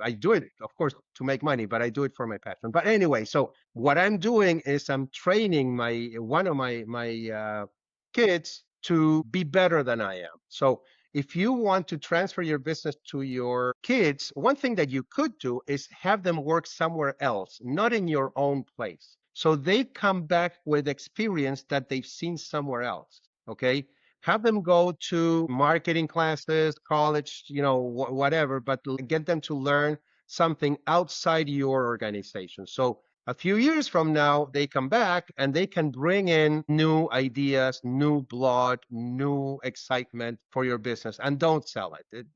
[SPEAKER 2] I do it, of course, to make money, but I do it for my passion. But anyway, so what I'm doing is I'm training one of my kids to be better than I am. So if you want to transfer your business to your kids, one thing that you could do is have them work somewhere else, not in your own place. So they come back with experience that they've seen somewhere else. Okay. Have them go to marketing classes, college, whatever, but get them to learn something outside your organization. So A few years from now, they come back and they can bring in new ideas, new blood, new excitement for your business, and don't sell it.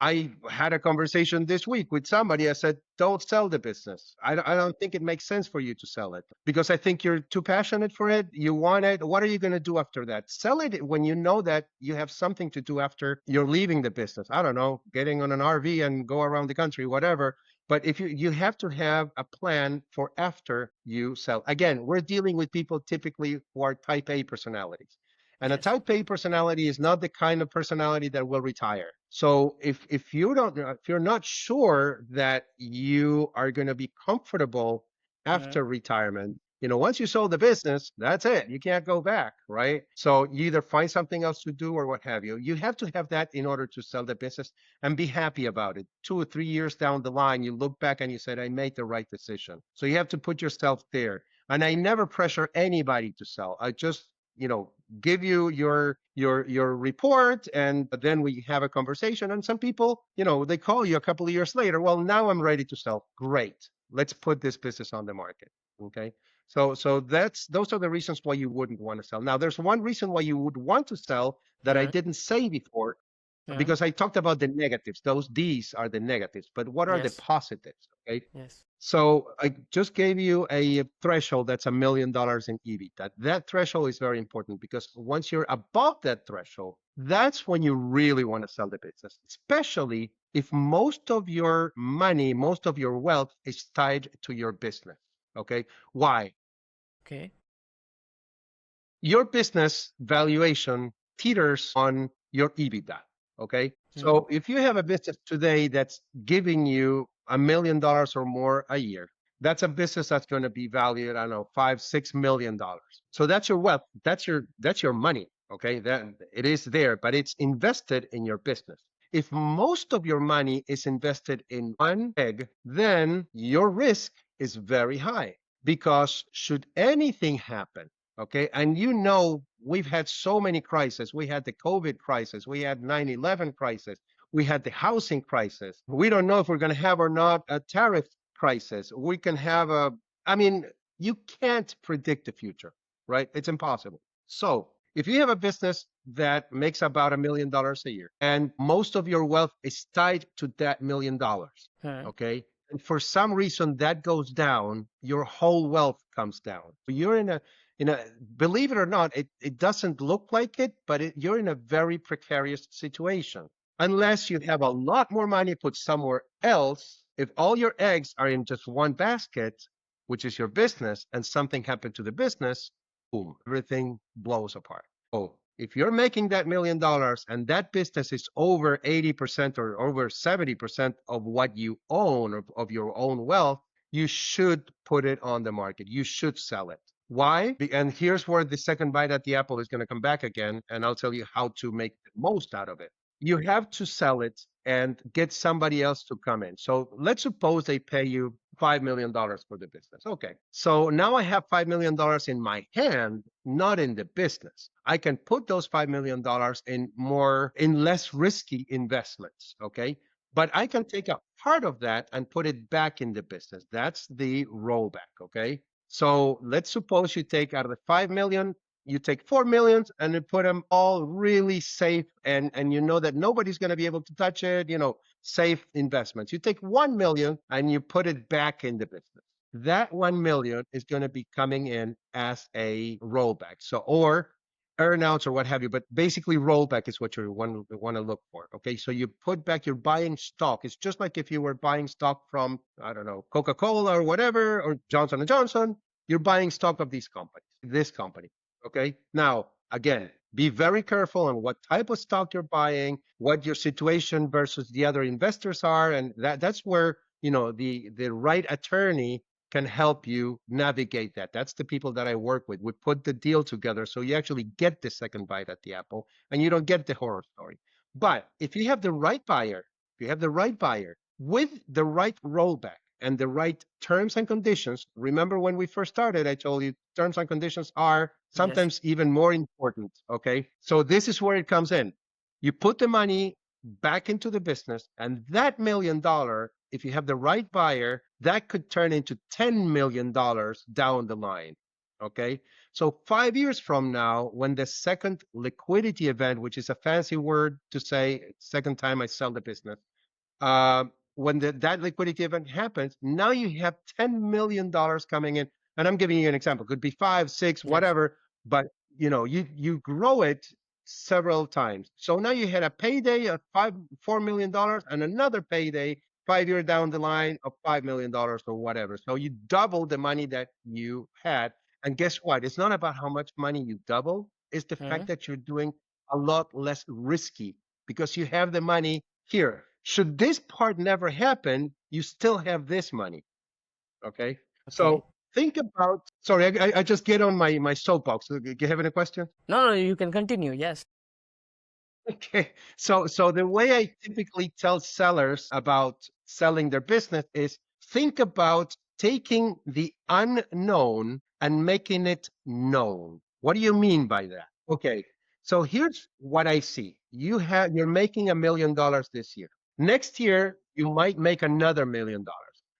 [SPEAKER 2] I had a conversation this week with somebody. I said, don't sell the business. I don't think it makes sense for you to sell it because I think you're too passionate for it. You want it. What are you going to do after that? Sell it when you know that you have something to do after you're leaving the business. I don't know, getting on an RV and go around the country, whatever. But if you have to have a plan for after you sell. Again, we're dealing with people typically who are type A personalities. And a
[SPEAKER 1] Yes.
[SPEAKER 2] type A personality is not the kind of personality that will retire. So if you're not sure that you are going to be comfortable
[SPEAKER 1] Uh,
[SPEAKER 2] after retirement, once you sold the business, that's it. You can't go back, right? So you either find something else to do or what have you. You have to have that in order to sell the business and be happy about it. 2 or 3 years down the line, you look back and you said, I made the right decision. So you have to put yourself there. And I never pressure anybody to sell. I just, give you your report, and then we have a conversation. And some people, they call you a couple of years later. Well, now I'm ready to sell. Great. Let's put this business on the market. Okay. So those are the reasons why you wouldn't want to sell. Now, there's one reason why you would want to sell that I
[SPEAKER 1] uh,
[SPEAKER 2] didn't say before,
[SPEAKER 1] uh,
[SPEAKER 2] because I talked about the negatives. These are the negatives, but what are the
[SPEAKER 1] yes.
[SPEAKER 2] positives? Okay.
[SPEAKER 1] Yes.
[SPEAKER 2] So I just gave you a threshold that's $1 million in EBITDA. That threshold is very important because once you're above that threshold, that's when you really want to sell the business, especially if most of your money, most of your wealth is tied to your business. Okay. Why?
[SPEAKER 1] Okay.
[SPEAKER 2] Your business valuation teeters on your EBITDA. Okay.
[SPEAKER 1] Mm-hmm.
[SPEAKER 2] So if you have a business today that's giving you $1 million or more a year, that's a business that's going to be valued, I don't know, $5-6 million. So that's your wealth. That's your money. Okay. That it is there, but it's invested in your business. If most of your money is invested in one egg, then your risk is very high because should anything happen, okay, and we've had so many crises. We had the COVID crisis, we had 9/11 crisis, we had the housing crisis. We don't know if we're going to have or not a tariff crisis. We can have I mean, you can't predict the future, right? It's impossible. So if you have a business that makes about $1 million a year and most of your wealth is tied to that $1 million,
[SPEAKER 1] Uh,
[SPEAKER 2] okay, and for some reason that goes down, your whole wealth comes down. So you're in a believe it or not, it doesn't look like it, but you're in a very precarious situation. Unless you have a lot more money put somewhere else, if all your eggs are in just one basket, which is your business, and something happened to the business, boom, everything blows apart. Oh, if you're making that $1 million and that business is over 80% or over 70% of what you own, of your own wealth, you should put it on the market. You should sell it. Why? And here's where the second bite at the apple is going to come back again, and I'll tell you how to make the most out of it. You have to sell it and get somebody else to come in. So let's suppose they pay you $5 million for the business. Okay. So now I have $5 million in my hand, not in the business. I can put those $5 million in less risky investments. Okay. But I can take a part of that and put it back in the business. That's the rollback. Okay. So let's suppose you take out of the 5 million, you take 4 million and you put them all really safe, and you know that nobody's going to be able to touch it, safe investments. You take 1 million and you put it back in the business. That 1 million is going to be coming in as a rollback. So, or earnouts or what have you, but basically rollback is what you want to look for. Okay. So you put back, you're buying stock. It's just like if you were buying stock from, I don't know, Coca-Cola or whatever, or Johnson & Johnson, you're buying stock of this company. Okay. Now, again, be very careful on what type of stock you're buying, what your situation versus the other investors are. And that's where, the right attorney can help you navigate that. That's the people that I work with. We put the deal together so you actually get the second bite at the apple and you don't get the horror story. But if you have the right buyer, with the right rollback and the right terms and conditions, remember when we first started, I told you terms and conditions are
[SPEAKER 1] yes.
[SPEAKER 2] sometimes even more important. Okay. So this is where it comes in. You put the money back into the business. And that $1 million, if you have the right buyer, that could turn into $10 million down the line. Okay. So 5 years from now, when the second liquidity event, which is a fancy word to say second time I sell the business, uh, when that liquidity event happens, now you have $10 million coming in. And I'm giving you an example. Could be five, six,
[SPEAKER 1] Yes.
[SPEAKER 2] whatever, but you grow it several times. So now you had a payday of $4 million and another payday 5 years down the line of $5 million or whatever. So you double the money that you had. And guess what? It's not about how much money you double, it's the fact
[SPEAKER 1] Mhm.
[SPEAKER 2] that you're doing a lot less risky because you have the money here. Should this part never happen, you still have this money. Okay.
[SPEAKER 1] Okay.
[SPEAKER 2] So think about, sorry, I just get on my soapbox. Do you have any question?
[SPEAKER 1] No, no, you can continue. Yes.
[SPEAKER 2] Okay. So the way I typically tell sellers about selling their business is think about taking the unknown and making it known. What do you mean by that? Okay. So here's what I see. You're making $1 million this year. Next year you might make another $1 million.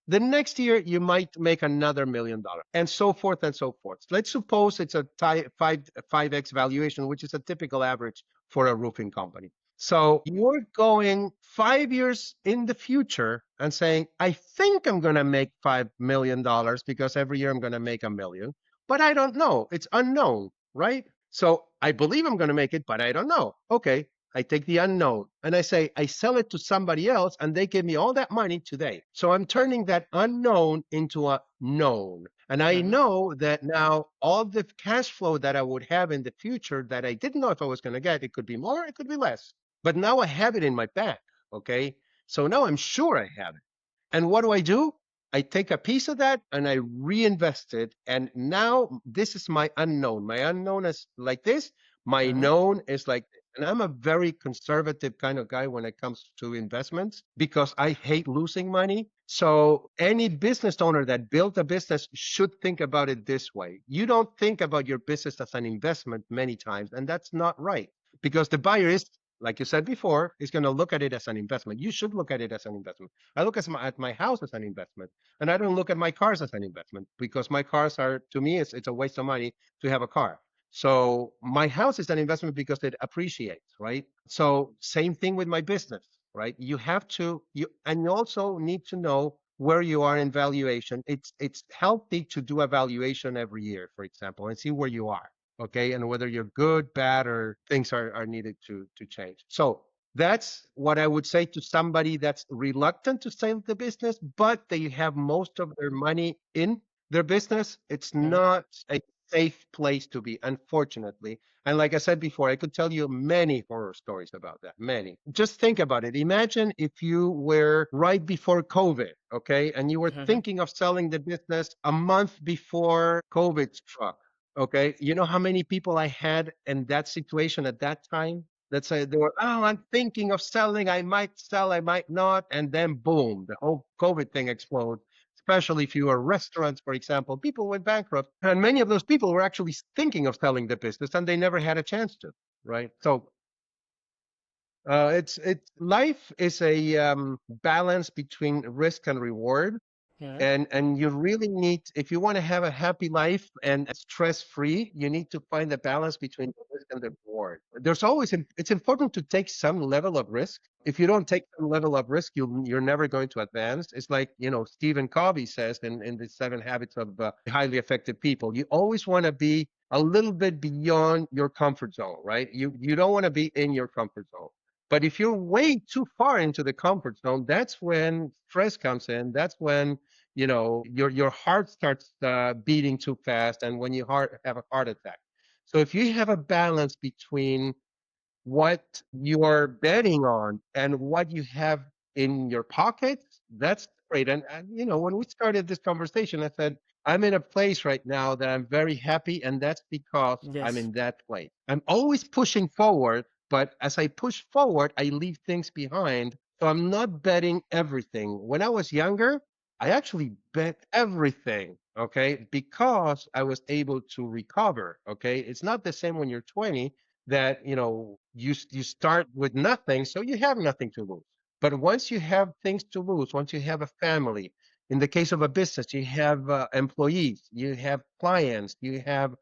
[SPEAKER 2] The next year you might make another $1 million, and so forth and so forth. Let's suppose it's a 5x valuation, which is a typical average for a roofing company. So you're going 5 years in the future and saying, I think I'm going to make $5 million because every year I'm going to make a million, but I don't know. It's unknown, right? So I believe I'm going to make it, but I don't know. Okay. I take the unknown and I say, I sell it to somebody else and they give me all that money today. So I'm turning that unknown into a known. And I
[SPEAKER 1] Mhm.
[SPEAKER 2] know that now all the cash flow that I would have in the future that I didn't know if I was going to get, it could be more, it could be less. But now I have it in my bank. Okay. So now I'm sure I have it. And what do? I take a piece of that and I reinvest it. And now this is my unknown. My unknown is like this. My
[SPEAKER 1] Mhm.
[SPEAKER 2] known is like this. And I'm a very conservative kind of guy when it comes to investments because I hate losing money. So any business owner that built a business should think about it this way. You don't think about your business as an investment many times, and that's not right because the buyer is, like you said before, is going to look at it as an investment. You should look at it as an investment. I look at my house as an investment, and I don't look at my cars as an investment because my cars are, to me, it's a waste of money to have a car. So my house is an investment because it appreciates, right? So same thing with my business, right? You have to, and you also need to know where you are in valuation. It's healthy to do a valuation every year, for example, and see where you are, okay, and whether you're good, bad, or things are needed to change. So that's what I would say to somebody that's reluctant to sell the business, but they have most of their money in their business. It's
[SPEAKER 1] Mhm.
[SPEAKER 2] not a safe place to be, unfortunately. And like I said before, I could tell you many horror stories about that. Many. Just think about it. Imagine if you were right before COVID, okay, and you were
[SPEAKER 1] Mhm.
[SPEAKER 2] thinking of selling the business a month before COVID struck. Okay. You know how many people I had in that situation at that time? Let's say they were, oh, I'm thinking of selling. I might sell, I might not. And then boom, the whole COVID thing explodes. Especially if you are restaurants, for example, people went bankrupt. And many of those people were actually thinking of selling the business and they never had a chance to, right? So life is a balance between risk and reward,
[SPEAKER 1] Mhm.
[SPEAKER 2] and you really need, if you want to have a happy life and stress free, you need to find a balance between the risk and the reward. There's always, it's important to take some level of risk. If you don't take some level of risk, you're never going to advance. It's like, Stephen Covey says in the 7 habits of highly effective people, you always want to be a little bit beyond your comfort zone, right? You don't want to be in your comfort zone. But if you're way too far into the comfort zone, that's when stress comes in. That's when your heart starts beating too fast, and when you have a heart attack. So if you have a balance between what you are betting on and what you have in your pocket, that's great. And when we started this conversation, I said, I'm in a place right now that I'm very happy, and that's because I'm
[SPEAKER 1] Yes.
[SPEAKER 2] in that place. I'm always pushing forward, but as I push forward, I leave things behind. So I'm not betting everything. When I was younger, I actually bet everything, okay, because I was able to recover, okay? It's not the same when you're 20 that, you start with nothing, so you have nothing to lose. But once you have things to lose, once you have a family, in the case of a business, you have employees, you have clients, you have,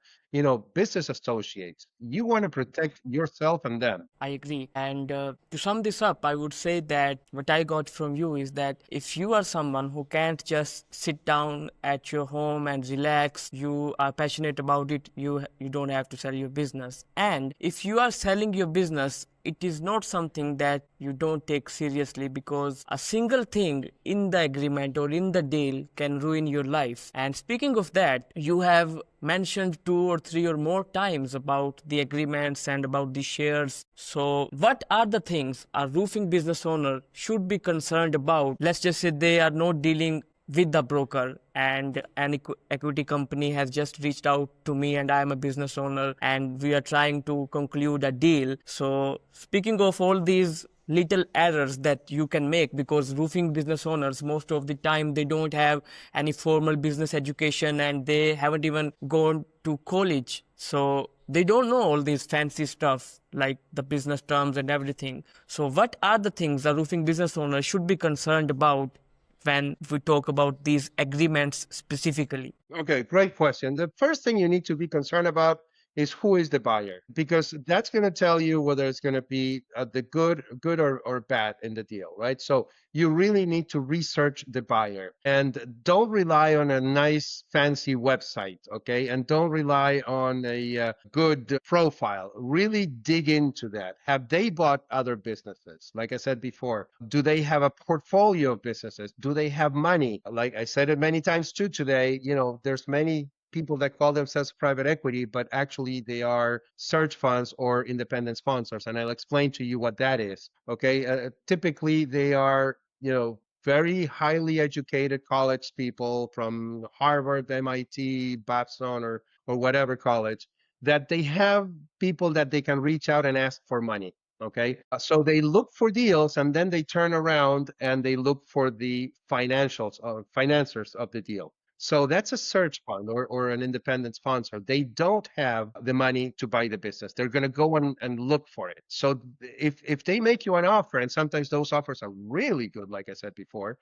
[SPEAKER 2] business associates. You want to protect yourself and them.
[SPEAKER 1] I agree. And to sum this up, I would say that what I got from you is that if you are someone who can't just sit down at your home and relax, you are passionate about it, you don't have to sell your business. And if you are selling your business, it is not something that you don't take seriously, because a single thing in the agreement or in the deal can ruin your life. And speaking of that, you have mentioned 2 or 3 or more times about the agreements and about the shares. So, what are the things a roofing business owner should be concerned about? Let's just say they are not dealing with the broker, and an equity company has just reached out to me, and I am a business owner and we are trying to conclude a deal. So speaking of all these little errors that you can make, because roofing business owners, most of the time, they don't have any formal business education and they haven't even gone to college, so they don't know all these fancy stuff like the business terms and everything. So what are the things a roofing business owner should be concerned about when we talk about these agreements specifically?
[SPEAKER 2] Okay, great question. The first thing you need to be concerned about is who is the buyer, because that's going to tell you whether it's going to be the good or bad in the deal, right? So you really need to research the buyer, and don't rely on a nice fancy website, okay? And don't rely on a good profile. Really dig into that. Have they bought other businesses? Like I said before, do they have a portfolio of businesses? Do they have money? Like I said it many times too today, there's many people that call themselves private equity, but actually they are search funds or independent sponsors. And I'll explain to you what that is. Okay. Typically, they are, very highly educated college people from Harvard, MIT, Babson, or whatever college, that they have people that they can reach out and ask for money. Okay. So they look for deals, and then they turn around and they look for the financials or financiers of the deal. So that's a search fund or an independent sponsor. They don't have the money to buy the business. They're going to go and look for it. So if they make you an offer, and sometimes those offers are really good, like I said before,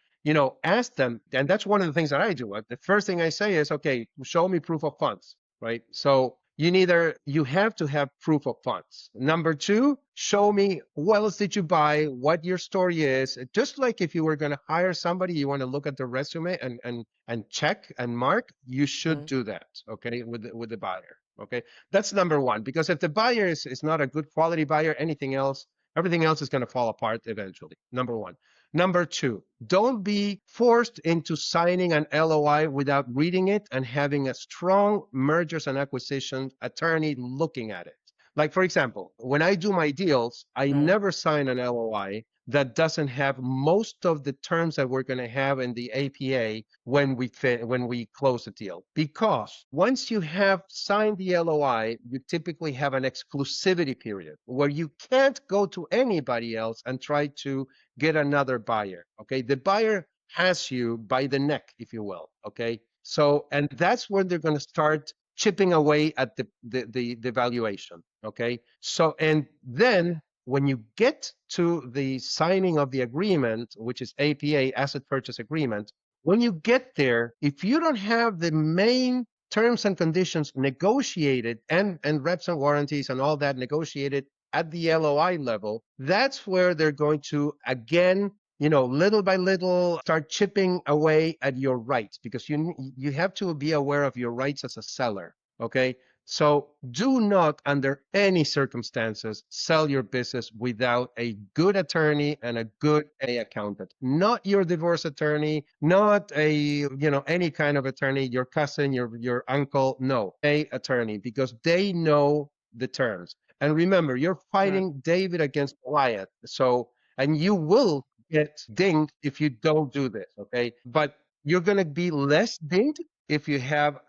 [SPEAKER 2] ask them. And that's one of the things that I do. The first thing I say is, okay, show me proof of funds, right? So you have to have proof of funds. Number two, show me what else did you buy, what your story is. Just like if you were going to hire somebody, you want to look at the resume and check and mark, you should do that, okay, with the buyer. Okay. That's number one, because if the buyer is not a good quality buyer, everything else is going to fall apart eventually. Number one. Number two, don't be forced into signing an LOI without reading it and having a strong mergers and acquisitions attorney looking at it. Like, for example, when I do my deals, I
[SPEAKER 1] Right.
[SPEAKER 2] never sign an LOI that doesn't have most of the terms that we're going to have in the APA when we close the deal. Because once you have signed the LOI, you typically have an exclusivity period where you can't go to anybody else and try to get another buyer. Okay, the buyer has you by the neck, if you will. Okay, so and that's when they're going to start chipping away at the valuation. Okay, so and then when you get to the signing of the agreement, which is APA, asset purchase agreement, when you get there, if you don't have the main terms and conditions negotiated and reps and warranties and all that negotiated at the LOI level, that's where they're going to again, little by little start chipping away at your rights, because you have to be aware of your rights as a seller. Okay. So do not, under any circumstances, sell your business without a good attorney and a good accountant. Not your divorce attorney, not any kind of attorney, your cousin, your uncle. No, a attorney, because they know the terms. And remember, you're
[SPEAKER 1] Right.
[SPEAKER 2] fighting David against Goliath. So, and you will get dinged if you don't do this. Okay, but you're going to be less dinged if you have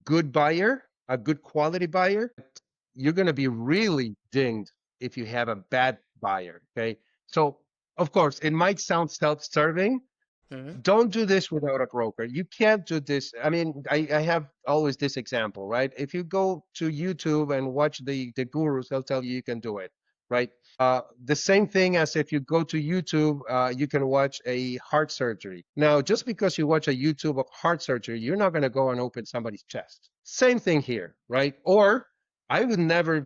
[SPEAKER 2] good buyer, a good quality buyer. You're going to be really dinged if you have a bad buyer. Okay. So, of course, it might sound self serving,
[SPEAKER 1] Mhm.
[SPEAKER 2] Don't do this without a broker. You can't do this. I mean, I have always this example, right? If you go to YouTube and watch the gurus, they'll tell you can do it, right? The same thing as if you go to YouTube, you can watch a heart surgery. Now, just because you watch a YouTube of heart surgery, you're not going to go and open somebody's chest. Same thing here, right? Or I would never,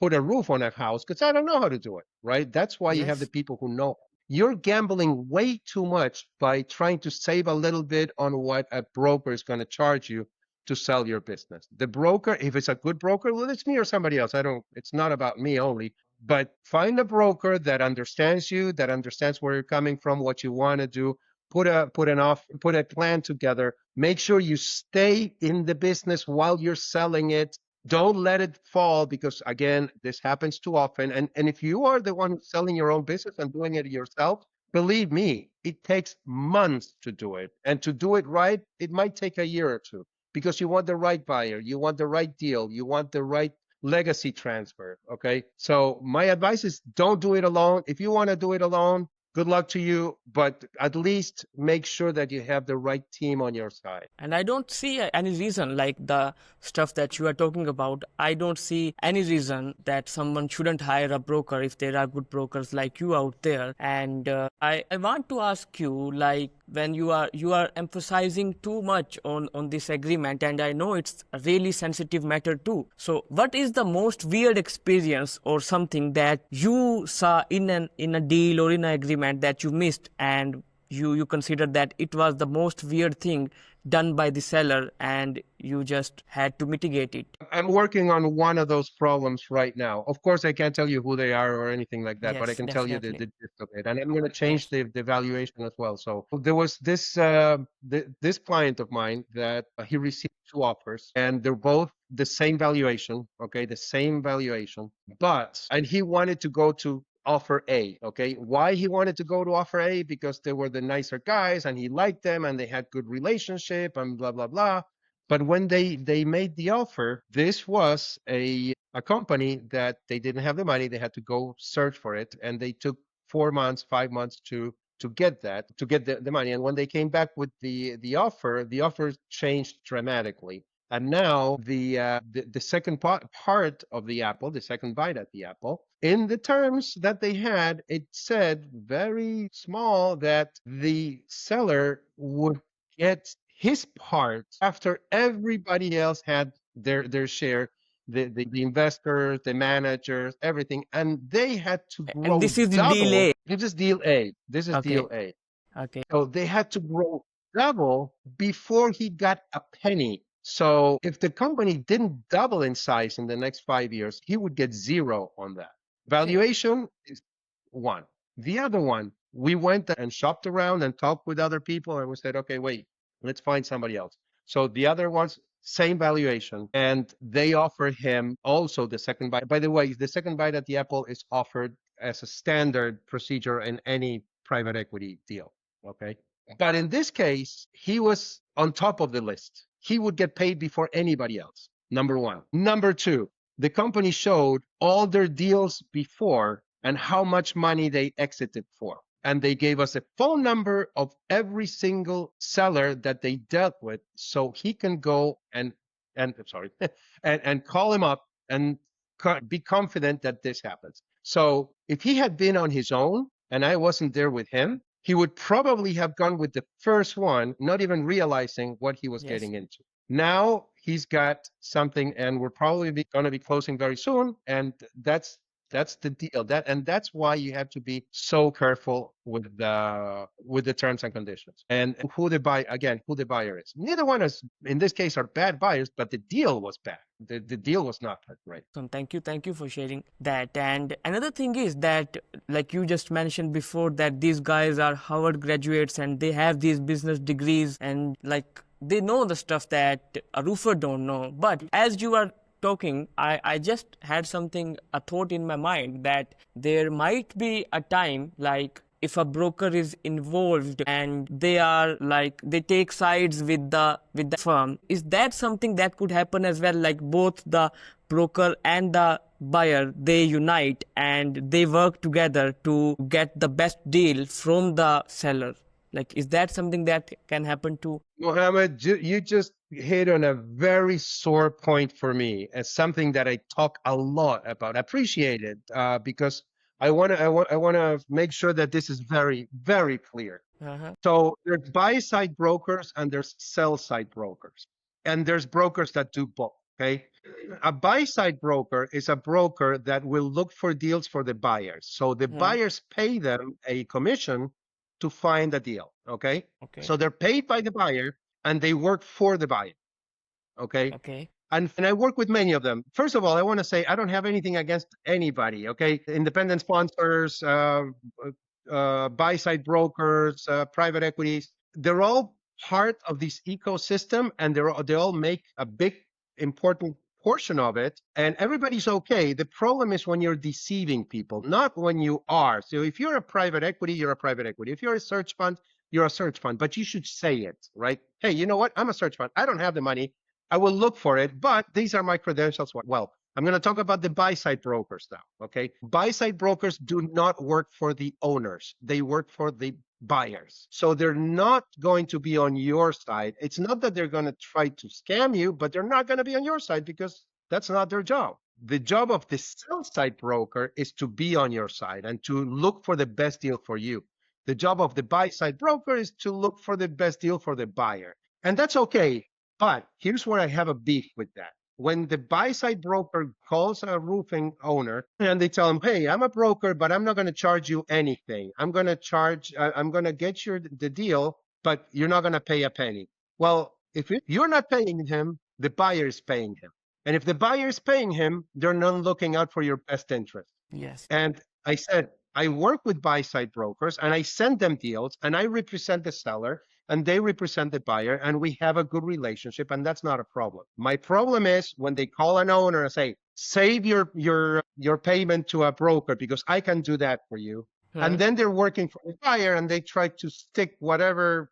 [SPEAKER 2] put a roof on a house because I don't know how to do it, right? That's why you have the
[SPEAKER 1] Yes.
[SPEAKER 2] people who know. You're gambling way too much by trying to save a little bit on what a broker is going to charge you to sell your business. The broker, if it's a good broker, well, it's me or somebody else. It's not about me only, but find a broker that understands you, that understands where you're coming from, what you want to do. Put a plan together. Make sure you stay in the business while you're selling it. Don't let it fall because again, this happens too often. And if you are the one selling your own business and doing it yourself, believe me, it takes months to do it. And to do it right, it might take a year or two because you want the right buyer, you want the right deal, you want the right legacy transfer. Okay. So my advice is don't do it alone. If you want to do it alone, good luck to you, but at least make sure that you have the right team on your side.
[SPEAKER 1] And I don't see any reason, like the stuff that you are talking about, I don't see any reason that someone shouldn't hire a broker if there are good brokers like you out there. And I want to ask you, like, when you are emphasizing too much on this agreement, and I know it's a really sensitive matter too. So what is the most weird experience or something that you saw in a deal or in an agreement that you missed, and you consider that it was the most weird thing done by the seller and you just had to mitigate it?
[SPEAKER 2] I'm working on one of those problems right now. Of course, I can't tell you who they are or anything like that, but I
[SPEAKER 1] Yes,
[SPEAKER 2] can tell you the
[SPEAKER 1] definitely.
[SPEAKER 2] gist of it. And I'm going to change
[SPEAKER 1] Yes.
[SPEAKER 2] the valuation as well. So there was this client of mine that he received two offers, and they're both the same valuation. Okay, the same valuation, and he wanted to go to offer A. Okay, why he wanted to go to offer A? Because they were the nicer guys, and he liked them, and they had good relationship, and blah blah blah. But when they made the offer, this was a company that they didn't have the money. They had to go search for it, and they took 4 months, 5 months to get the money. And when they came back with the offer changed dramatically. And now the second part of the apple, the second bite at the apple, in the terms that they had, it said very small that the seller would get his part after everybody else had their share, the investors, the managers, everything, and they had to
[SPEAKER 1] And
[SPEAKER 2] grow
[SPEAKER 1] this is the
[SPEAKER 2] double.
[SPEAKER 1] delay.
[SPEAKER 2] This is deal A. This is
[SPEAKER 1] Okay.
[SPEAKER 2] deal A.
[SPEAKER 1] Okay.
[SPEAKER 2] So they had to grow double before he got a penny. So if the company didn't double in size in the next 5 years, he would get zero on that.
[SPEAKER 1] Okay.
[SPEAKER 2] Valuation is one. The other one, we went and shopped around and talked with other people and we said, okay, wait, let's find somebody else. So the other ones, same valuation, and they offer him also the second bite. By the way, the second bite at the apple is offered as a standard procedure in any private equity deal. Okay. But in this case, he was on top of the list. He would get paid before anybody else. Number one. Number two, the company showed all their deals before and how much money they exited for. And they gave us a phone number of every single seller that they dealt with so he can go and sorry, and call him up and be confident that this happens. So if he had been on his own and I wasn't there with him, he would probably have gone with the first one, not even realizing what he was
[SPEAKER 1] Yes.
[SPEAKER 2] getting into. Now he's got something, and we're probably going to be closing very soon, and that's the deal. That's why you have to be so careful with the terms and conditions and who the buyer is. Neither one is in this case are bad buyers, but the deal was bad. The deal was not right.
[SPEAKER 1] So thank you for sharing that. And another thing is that, like you just mentioned before, that these guys are Harvard graduates and they have these business degrees and like they know the stuff that a roofer don't know. But as you are talking, I just had a thought in my mind that there might be a time, like if a broker is involved and they take sides with the firm, is that something that could happen as well? Like both the broker and the buyer, they unite and they work together to get the best deal from the seller. Like, is that something that can happen too?
[SPEAKER 2] Mohammed, you just hit on a very sore point for me, as something that I talk a lot about. I appreciate it because I want to make sure that this is very, very clear.
[SPEAKER 1] Uh-huh.
[SPEAKER 2] So there's buy-side brokers and there's sell-side brokers, and there's brokers that do both. Okay, a buy-side broker is a broker that will look for deals for the buyers. So the
[SPEAKER 1] Hmm.
[SPEAKER 2] buyers pay them a commission to find a deal. Okay,
[SPEAKER 1] Okay.
[SPEAKER 2] so they're paid by the buyer and they work for the buyer. Okay,
[SPEAKER 1] Okay.
[SPEAKER 2] and I work with many of them. First of all, I want to say I don't have anything against anybody. Okay, independent sponsors, buy-side brokers, private equities. They're all part of this ecosystem, and they all make a big, important portion of it. And everybody's okay. The problem is when you're deceiving people, not when you are. So if you're a private equity, you're a private equity. If you're a search fund, you're a search fund. But you should say it, right? Hey, you know what? I'm a search fund. I don't have the money. I will look for it, but these are my credentials. Well, I'm going to talk about the buy-side brokers now, okay? Buy-side brokers do not work for the owners. They work for the buyers. So they're not going to be on your side. It's not that they're going to try to scam you, but they're not going to be on your side because that's not their job. The job of the sell-side broker is to be on your side and to look for the best deal for you. The job of the buy-side broker is to look for the best deal for the buyer. And that's okay. But here's where I have a beef with that. When the buy-side broker calls a roofing owner and they tell him, hey, I'm a broker, but I'm not going to charge you anything. I'm going to get you the deal, but you're not going to pay a penny. Well, if you're not paying him, the buyer is paying him. And if the buyer is paying him, they're not looking out for your best interest.
[SPEAKER 1] Yes.
[SPEAKER 2] And I said, I work with buy-side brokers and I send them deals and I represent the seller and they represent the buyer and we have a good relationship and that's not a problem. My problem is when they call an owner and say, save your payment to a broker because I can do that for you. And then they're working for the buyer and they try to stick whatever,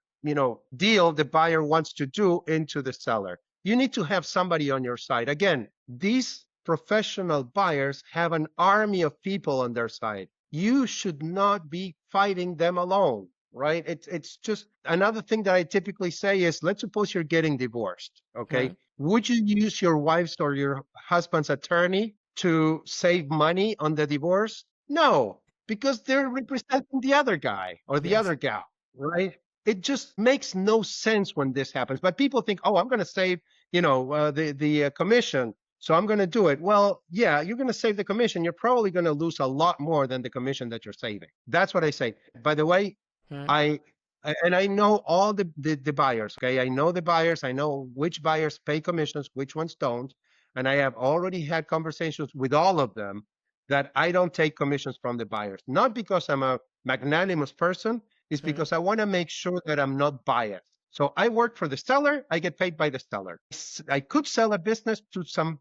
[SPEAKER 2] deal the buyer wants to do into the seller. You need to have somebody on your side. Again, these professional buyers have an army of people on their side. You should not be fighting them alone, right? It's just another thing that I typically say is, let's suppose you're getting divorced, okay? Would you use your wife's or your husband's attorney to save money on the divorce? No, because they're representing the other guy or the other gal, right? It just makes no sense when this happens. But people think, oh, I'm going to save, the commission. So I'm going to do it. Well, yeah, you're going to save the commission. You're probably going to lose a lot more than the commission that you're saving. That's what I say. By the way, I know all the buyers. Okay, I know the buyers. I know which buyers pay commissions, which ones don't, and I have already had conversations with all of them that I don't take commissions from the buyers. Not because I'm a magnanimous person. It's because I want to make sure that I'm not biased. So I work for the seller. I get paid by the seller. I could sell a business to some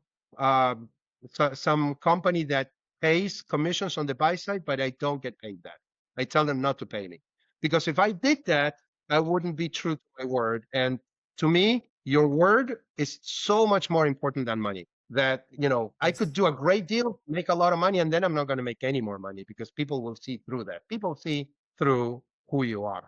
[SPEAKER 2] company that pays commissions on the buy side, but I don't get paid that. I tell them not to pay me. Because if I did that, I wouldn't be true to my word. And to me, your word is so much more important than money. That, I could do a great deal, make a lot of money, and then I'm not going to make any more money because people will see through that. People see through who you are.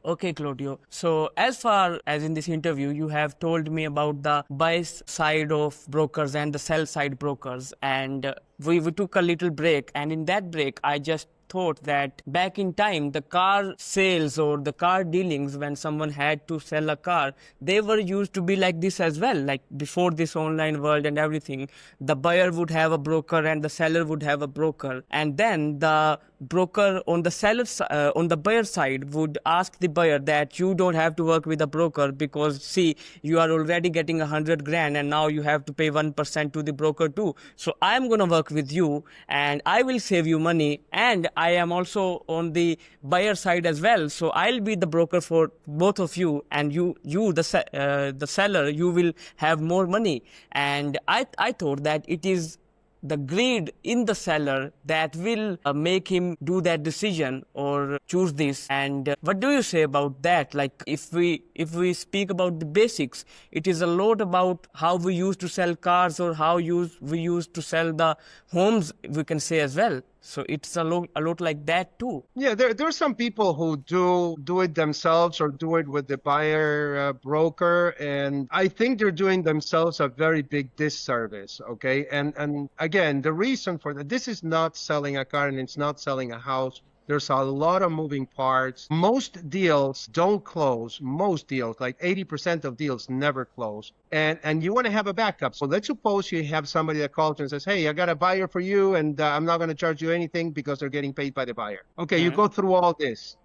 [SPEAKER 1] Okay, Claudio. So as far as in this interview, you have told me about the buy side of brokers and the sell side brokers. And we took a little break. And in that break, I just thought that back in time, the car sales or the car dealings, when someone had to sell a car, they were used to be like this as well. Like before this online world and everything, the buyer would have a broker and the seller would have a broker. And then the broker on the on the buyer side would ask the buyer that you don't have to work with a broker because see, you are already getting 100 grand and now you have to pay 1% to the broker too. So I'm going to work with you and I will save you money, and I am also on the buyer side as well. So I'll be the broker for both of you, and the seller, you will have more money. And I thought that it is the greed in the seller that will make him do that decision or choose this. And what do you say about that? Like if we speak about the basics, it is a lot about how we used to sell cars or how we used to sell the homes, we can say as well. So it's a lot like that too.
[SPEAKER 2] Yeah, there are some people who do it themselves or do it with the buyer broker, and I think they're doing themselves a very big disservice. Okay, and again, the reason for that, this is not selling a car and it's not selling a house. There's a lot of moving parts. Most deals don't close. Most deals, like 80% of deals, never close. And you want to have a backup. So let's suppose you have somebody that calls you and says, hey, I got a buyer for you, and I'm not going to charge you anything because they're getting paid by the buyer. Okay, you go through all this.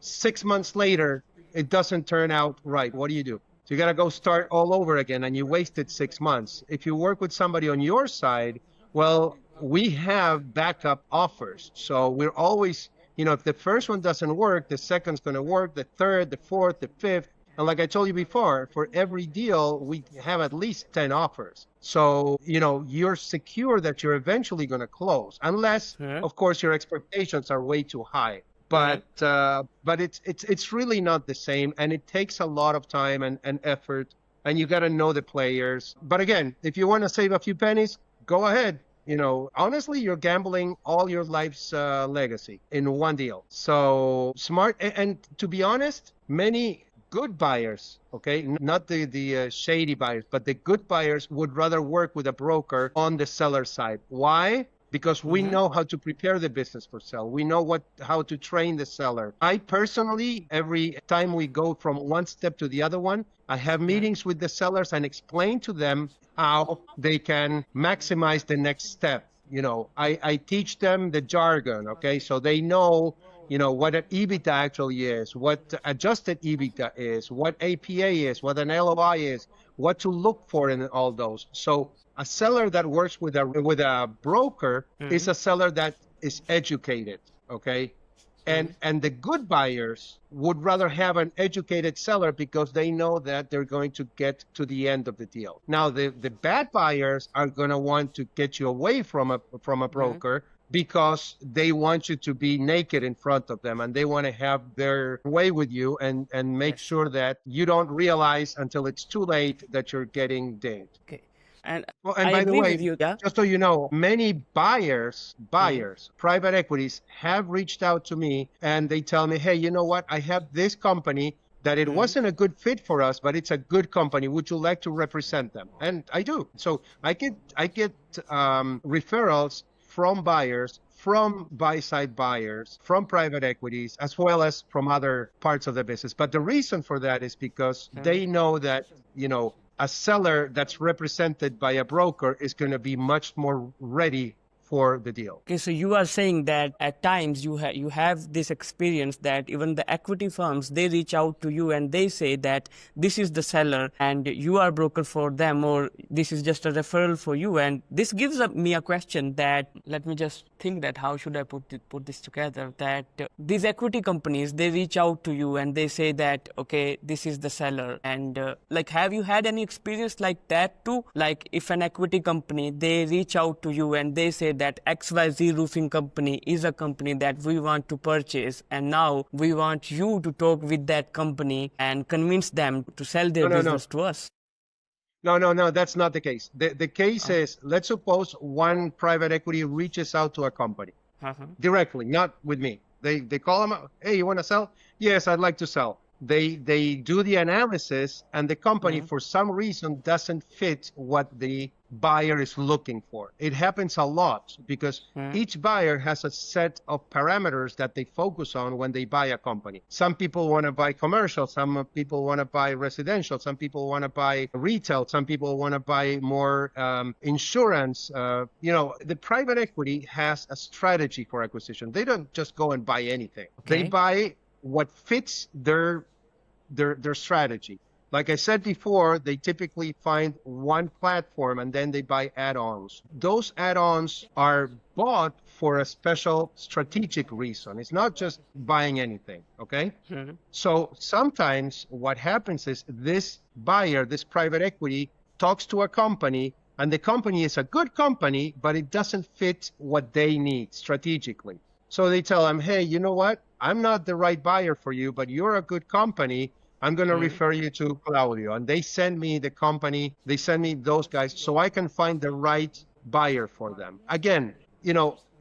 [SPEAKER 2] 6 months later, it doesn't turn out right. What do? So you got to go start all over again, and you wasted 6 months. If you work with somebody on your side, well, we have backup offers. So we're always, if the first one doesn't work, the second's going to work, the third, the fourth, the fifth. And like I told you before, for every deal, we have at least 10 offers. So, you're secure that you're eventually going to close, unless, of course, your expectations are way too high. But it's really not the same. And it takes a lot of time and effort. And you got to know the players. But again, if you want to save a few pennies, go ahead. Honestly, you're gambling all your life's legacy in one deal. So smart. And to be honest, many good buyers, okay, not the shady buyers, but the good buyers would rather work with a broker on the seller side. Why? Because we know how to prepare the business for sale. We know how to train the seller. I personally, every time we go from one step to the other one, I have meetings with the sellers and explain to them how they can maximize the next step. I teach them the jargon, okay? So they know, what an EBITDA actually is, what adjusted EBITDA is, what APA is, what an LOI is, what to look for in all those. So a seller that works with a broker is a seller that is educated, okay? And the good buyers would rather have an educated seller because they know that they're going to get to the end of the deal. Now, the bad buyers are going to want to get you away from a broker because they want you to be naked in front of them, and they want to have their way with you and make sure that you don't realize until it's too late that you're getting dinged.
[SPEAKER 1] Okay. And
[SPEAKER 2] And by the way, just so you know, many buyers, private equities have reached out to me and they tell me, hey, you know what? I have this company that it wasn't a good fit for us, but it's a good company. Would you like to represent them? And I do. So I get referrals from buyers, from buy-side buyers, from private equities, as well as from other parts of the business. But the reason for that is because they know that, a seller that's represented by a broker is going to be much more ready for the deal.
[SPEAKER 1] Okay, so you are saying that at times you have this experience that even the equity firms, they reach out to you and they say that this is the seller and you are broker for them, or this is just a referral for you. And this gives me a question that, let me just think that how should I put this together, that these equity companies, they reach out to you and they say that, okay, this is the seller. And have you had any experience like that too? Like if an equity company, they reach out to you and they say that XYZ roofing company is a company that we want to purchase, and now we want you to talk with that company and convince them to sell their business to us.
[SPEAKER 2] No, that's not the case. The case is, let's suppose one private equity reaches out to a company directly, not with me. They call them up, hey, you want to sell? Yes, I'd like to sell. They do the analysis, and the company, for some reason, doesn't fit what the buyer is looking for. It happens a lot because each buyer has a set of parameters that they focus on when they buy a company. Some people want to buy commercial, some people want to buy residential, some people want to buy retail, some people want to buy more insurance. The private equity has a strategy for acquisition. They don't just go and buy anything. Okay. They buy what fits their strategy. Like I said before, they typically find one platform and then they buy add-ons. Those add-ons are bought for a special strategic reason. It's not just buying anything, okay? So sometimes what happens is this buyer, this private equity, talks to a company, and the company is a good company, but it doesn't fit what they need strategically. So they tell them, hey, you know what? I'm not the right buyer for you, but you're a good company. I'm going to refer you to Claudio. And they send me the company. They send me those guys so I can find the right buyer for them. Again,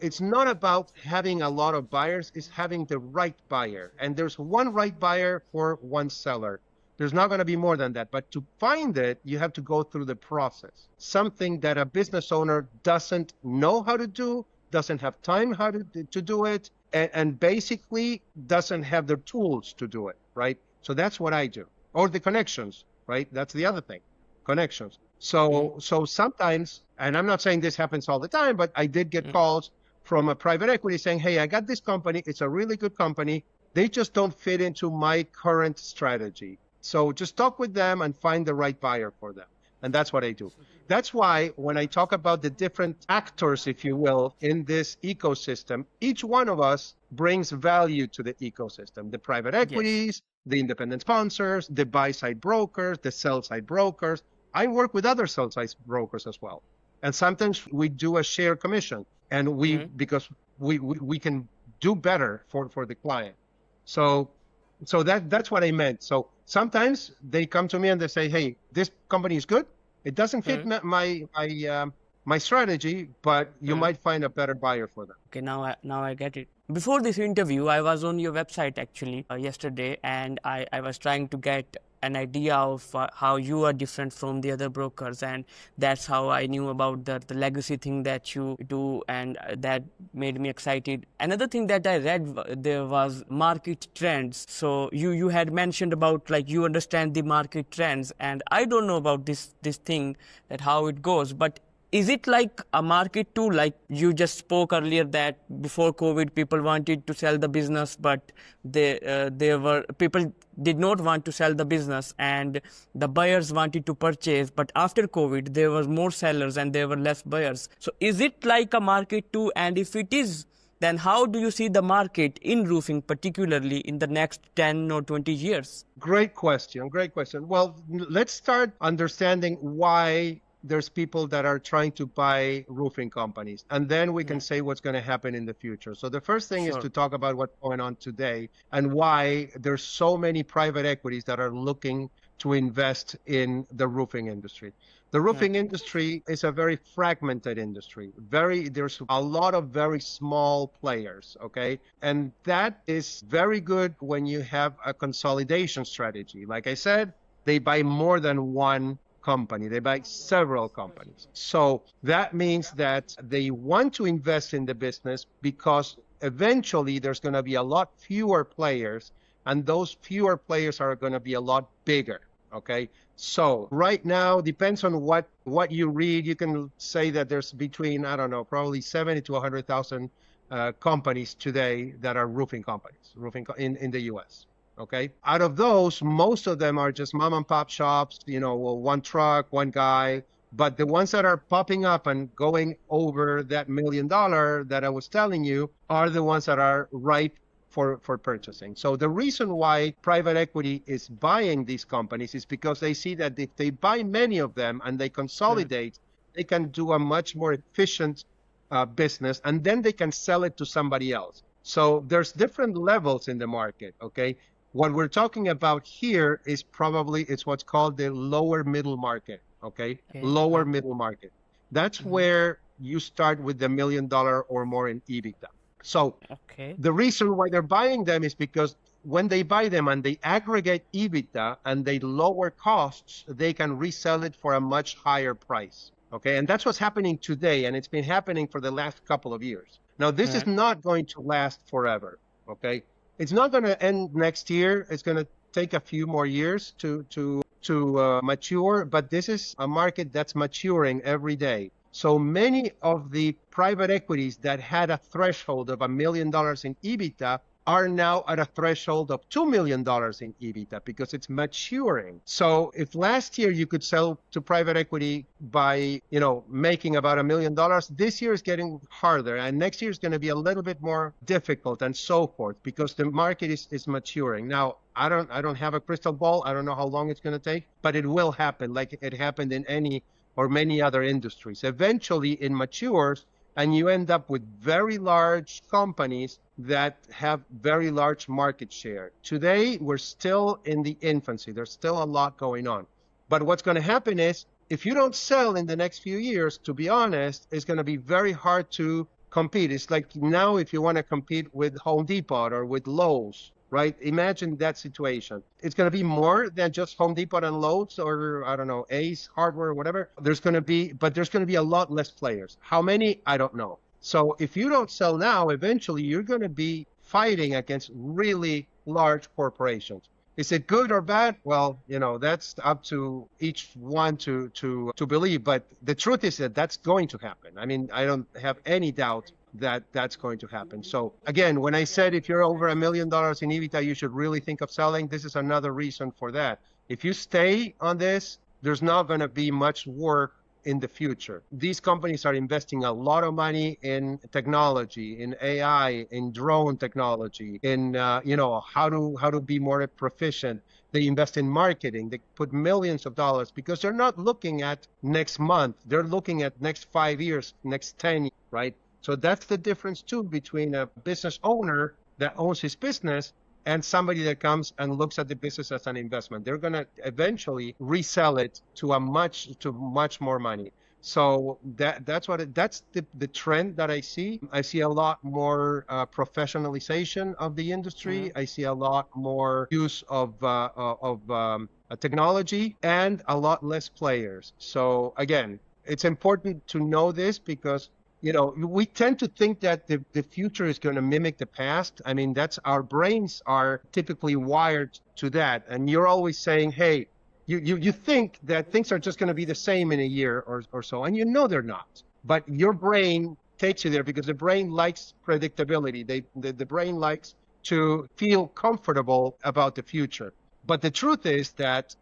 [SPEAKER 2] it's not about having a lot of buyers, it's having the right buyer. And there's one right buyer for one seller. There's not going to be more than that. But to find it, you have to go through the process. Something that a business owner doesn't know how to do, doesn't have time how to do it, and basically doesn't have the tools to do it, right? So that's what I do. Or the connections, right? That's the other thing, connections. So sometimes, and I'm not saying this happens all the time, but I did get calls from a private equity saying, hey, I got this company. It's a really good company. They just don't fit into my current strategy. So just talk with them and find the right buyer for them. And that's what I do. That's why when I talk about the different actors, if you will, in this ecosystem, each one of us brings value to the ecosystem. The private equities, the independent sponsors, the buy-side brokers, the sell-side brokers. I work with other sell-side brokers as well. And sometimes we do a share commission, and because we can do better for the client. So that's what I meant. So sometimes they come to me and they say, hey, this company is good. It doesn't fit my strategy, but you might find a better buyer for them.
[SPEAKER 1] Okay, now I get it. Before this interview, I was on your website actually yesterday, and I was trying to get an idea of how you are different from the other brokers, and that's how I knew about the legacy thing that you do, and that made me excited. Another thing that I read there was market trends. So you had mentioned about like you understand the market trends, and I don't know about this thing, that how it goes, but is it like a market too? Like you just spoke earlier that before COVID, people wanted to sell the business, but people did not want to sell the business, and the buyers wanted to purchase. But after COVID, there was more sellers and there were less buyers. So is it like a market too? And if it is, then how do you see the market in roofing, particularly in the next 10 or 20 years?
[SPEAKER 2] Great question. Great question. Well, let's start understanding why there's people that are trying to buy roofing companies, and then we can say what's going to happen in the future. So the first thing is to talk about what's going on today and why there's so many private equities that are looking to invest in the roofing industry. The roofing industry is a very fragmented industry. There's a lot of very small players, okay? And that is very good when you have a consolidation strategy. Like I said, they buy more than one company. They buy several companies. So that means that they want to invest in the business because eventually there's going to be a lot fewer players, and those fewer players are going to be a lot bigger. Okay. So right now, depends on what you read. You can say that there's between, I don't know, probably 70 to 100,000 companies today that are roofing companies, in the US. Okay. Out of those, most of them are just mom and pop shops, one truck, one guy. But the ones that are popping up and going over that $1 million that I was telling you are the ones that are ripe for purchasing. So the reason why private equity is buying these companies is because they see that if they buy many of them and they consolidate, they can do a much more efficient business, and then they can sell it to somebody else. So there's different levels in the market. Okay. What we're talking about here is it's what's called the lower middle market, okay? Lower middle market. That's where you start with the $1 million or more in EBITDA. So the reason why they're buying them is because when they buy them and they aggregate EBITDA and they lower costs, they can resell it for a much higher price, okay? And that's what's happening today, and it's been happening for the last couple of years. Now, this is not going to last forever, okay? It's not going to end next year. It's going to take a few more years to mature, but this is a market that's maturing every day. So many of the private equities that had a threshold of $1 million in EBITDA are now at a threshold of $2 million in EBITDA because it's maturing. So if last year you could sell to private equity by, making about $1 million, this year is getting harder, and next year is going to be a little bit more difficult, and so forth, because the market is maturing. Now, I don't have a crystal ball. I don't know how long it's going to take, but it will happen like it happened in any or many other industries. Eventually it matures, and you end up with very large companies that have very large market share. Today, we're still in the infancy. There's still a lot going on. But what's going to happen is, if you don't sell in the next few years, to be honest, it's going to be very hard to compete. It's like now if you want to compete with Home Depot or with Lowe's, right? Imagine that situation. It's going to be more than just Home Depot and Lowe's, or I don't know, Ace Hardware or whatever. But there's going to be a lot less players. How many? I don't know. So if you don't sell now, eventually you're going to be fighting against really large corporations. Is it good or bad? Well, that's up to each one to believe. But the truth is that that's going to happen. I mean, I don't have any doubt that that's going to happen. So again, when I said if you're over $1 million in EBITDA, you should really think of selling, this is another reason for that. If you stay on this, there's not going to be much work in the future. These companies are investing a lot of money in technology, in AI, in drone technology, in how to be more proficient. They invest in marketing. They put millions of dollars because they're not looking at next month. They're looking at next 5 years, next 10 years, right? So that's the difference too between a business owner that owns his business and somebody that comes and looks at the business as an investment. They're going to eventually resell it to much more money. So that's the trend that I see. I see a lot more professionalization of the industry. I see a lot more use of technology and a lot less players. So again, it's important to know this because we tend to think that the future is going to mimic the past. I mean, our brains are typically wired to that. And you're always saying, hey, you think that things are just going to be the same in a year or so, and they're not. But your brain takes you there because the brain likes predictability. The brain likes to feel comfortable about the future. But the truth is that,